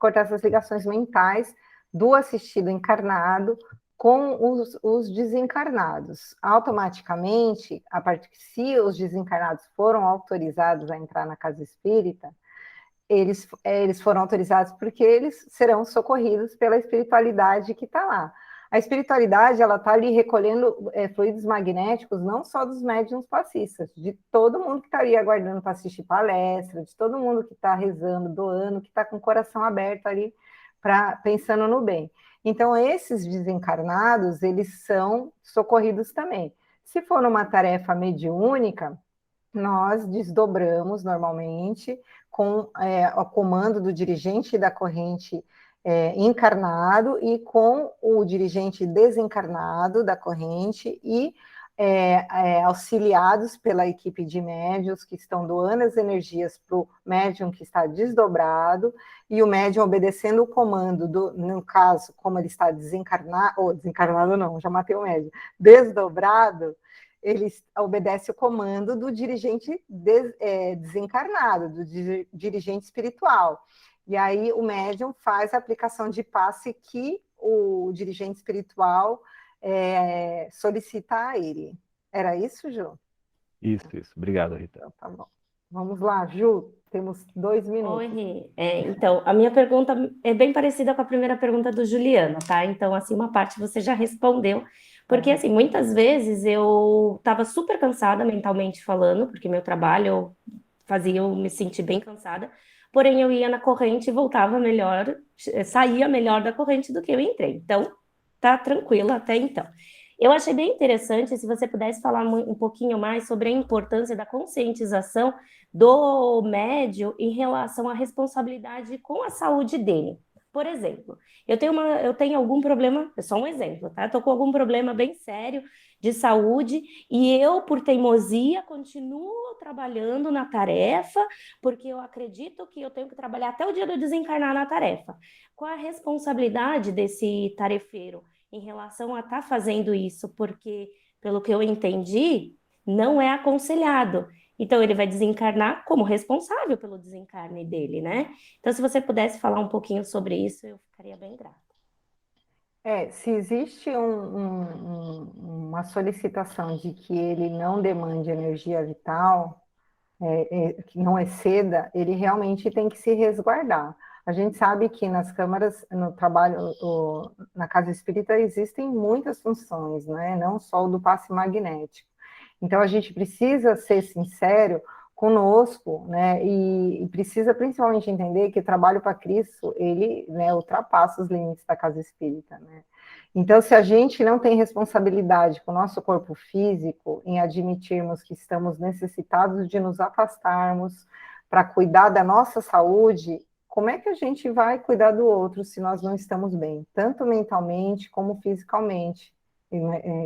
cortar essas ligações mentais do assistido encarnado com os desencarnados. Automaticamente, se os desencarnados foram autorizados a entrar na casa espírita, eles foram autorizados porque eles serão socorridos pela espiritualidade que está lá. A espiritualidade, ela está ali recolhendo fluidos magnéticos, não só dos médiuns passistas, de todo mundo que está ali aguardando para assistir palestra, de todo mundo que está rezando, doando, que está com o coração aberto ali, pensando no bem. Então, esses desencarnados, eles são socorridos também. Se for numa tarefa mediúnica, nós desdobramos normalmente com o comando do dirigente da corrente encarnado e com o dirigente desencarnado da corrente e auxiliados pela equipe de médiuns que estão doando as energias para o médium que está desdobrado e o médium obedecendo o comando no caso, como ele está desencarnado não, já matei o médium, desdobrado, ele obedece o comando do dirigente desencarnado, do dirigente espiritual. E aí o médium faz a aplicação de passe que o dirigente espiritual solicita a ele. Era isso, Ju? Isso. Obrigado, Rita. Então, tá bom. Vamos lá, Ju, temos 2 minutos. Oi, Rê. Então, a minha pergunta é bem parecida com a primeira pergunta do Juliano, tá? Então, assim, uma parte você já respondeu, porque, assim, muitas vezes eu estava super cansada mentalmente falando, porque meu trabalho fazia eu me sentir bem cansada, porém eu ia na corrente e voltava melhor, saía melhor da corrente do que eu entrei. Então, tá tranquilo até então. Eu achei bem interessante se você pudesse falar um pouquinho mais sobre a importância da conscientização do médium em relação à responsabilidade com a saúde dele. Por exemplo, eu tenho algum problema, é só um exemplo, tá? Estou com algum problema bem sério de saúde e eu, por teimosia, continuo trabalhando na tarefa, porque eu acredito que eu tenho que trabalhar até o dia de eu desencarnar na tarefa. Qual a responsabilidade desse tarefeiro em relação a estar fazendo isso? Porque, pelo que eu entendi, não é aconselhado. Então, ele vai desencarnar como responsável pelo desencarne dele, né? Então, se você pudesse falar um pouquinho sobre isso, eu ficaria bem grata. Se existe uma solicitação de que ele não demande energia vital, que não exceda, ele realmente tem que se resguardar. A gente sabe que nas câmaras, no trabalho, na casa espírita, existem muitas funções, né? Não só o do passe magnético. Então, a gente precisa ser sincero conosco, né? E precisa principalmente entender que o trabalho para Cristo, ele, né, ultrapassa os limites da casa espírita, né? Então, se a gente não tem responsabilidade com o nosso corpo físico em admitirmos que estamos necessitados de nos afastarmos para cuidar da nossa saúde, como é que a gente vai cuidar do outro se nós não estamos bem, tanto mentalmente como fisicamente?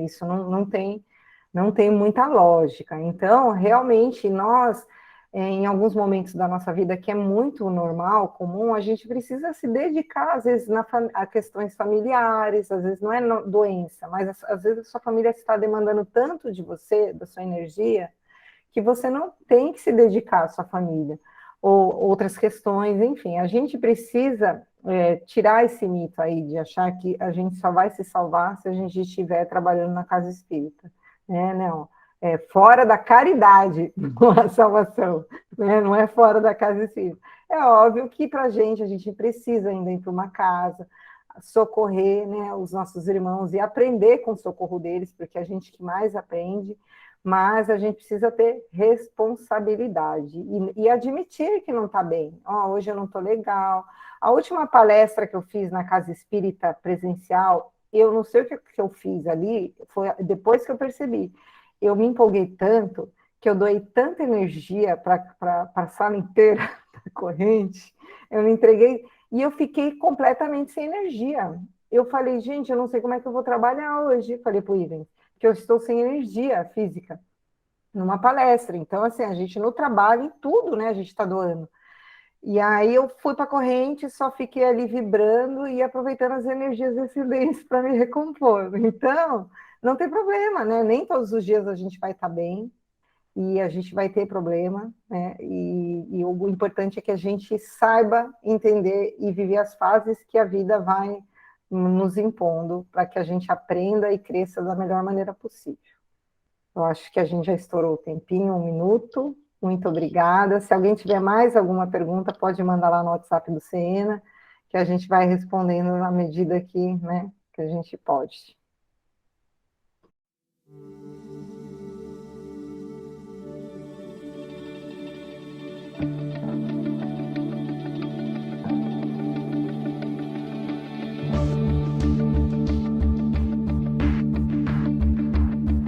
Isso não tem muita lógica. Então, realmente, nós, em alguns momentos da nossa vida, que é muito normal, comum, a gente precisa se dedicar, às vezes, a questões familiares, às vezes não é doença, mas às vezes a sua família está demandando tanto de você, da sua energia, que você não tem que se dedicar à sua família, ou outras questões, enfim, a gente precisa tirar esse mito aí de achar que a gente só vai se salvar se a gente estiver trabalhando na casa espírita, né? Não, é fora da caridade, não há salvação, né? Não é fora da casa espírita. É óbvio que para a gente precisa ainda ir para uma casa, socorrer, né, os nossos irmãos e aprender com o socorro deles, porque a gente que mais aprende, mas a gente precisa ter responsabilidade e admitir que não está bem. Hoje eu não estou legal. A última palestra que eu fiz na Casa Espírita presencial, eu não sei o que eu fiz ali, foi depois que eu percebi. Eu me empolguei tanto, que eu doei tanta energia para a sala inteira da corrente, eu me entreguei, e eu fiquei completamente sem energia. Eu falei, gente, eu não sei como é que eu vou trabalhar hoje. Falei para o Ivens, que eu estou sem energia física numa palestra. Então, assim, a gente no trabalho, em tudo, né, a gente está doando. E aí eu fui para a corrente, só fiquei ali vibrando e aproveitando as energias excedentes para me recompor. Então, não tem problema, né? Nem todos os dias a gente vai estar bem e a gente vai ter problema, né? E o importante é que a gente saiba entender e viver as fases que a vida vai nos impondo para que a gente aprenda e cresça da melhor maneira possível. Eu acho que a gente já estourou o tempinho, 1 minuto. Muito obrigada. Se alguém tiver mais alguma pergunta, pode mandar lá no WhatsApp do Siena, que a gente vai respondendo na medida que, né, que a gente pode.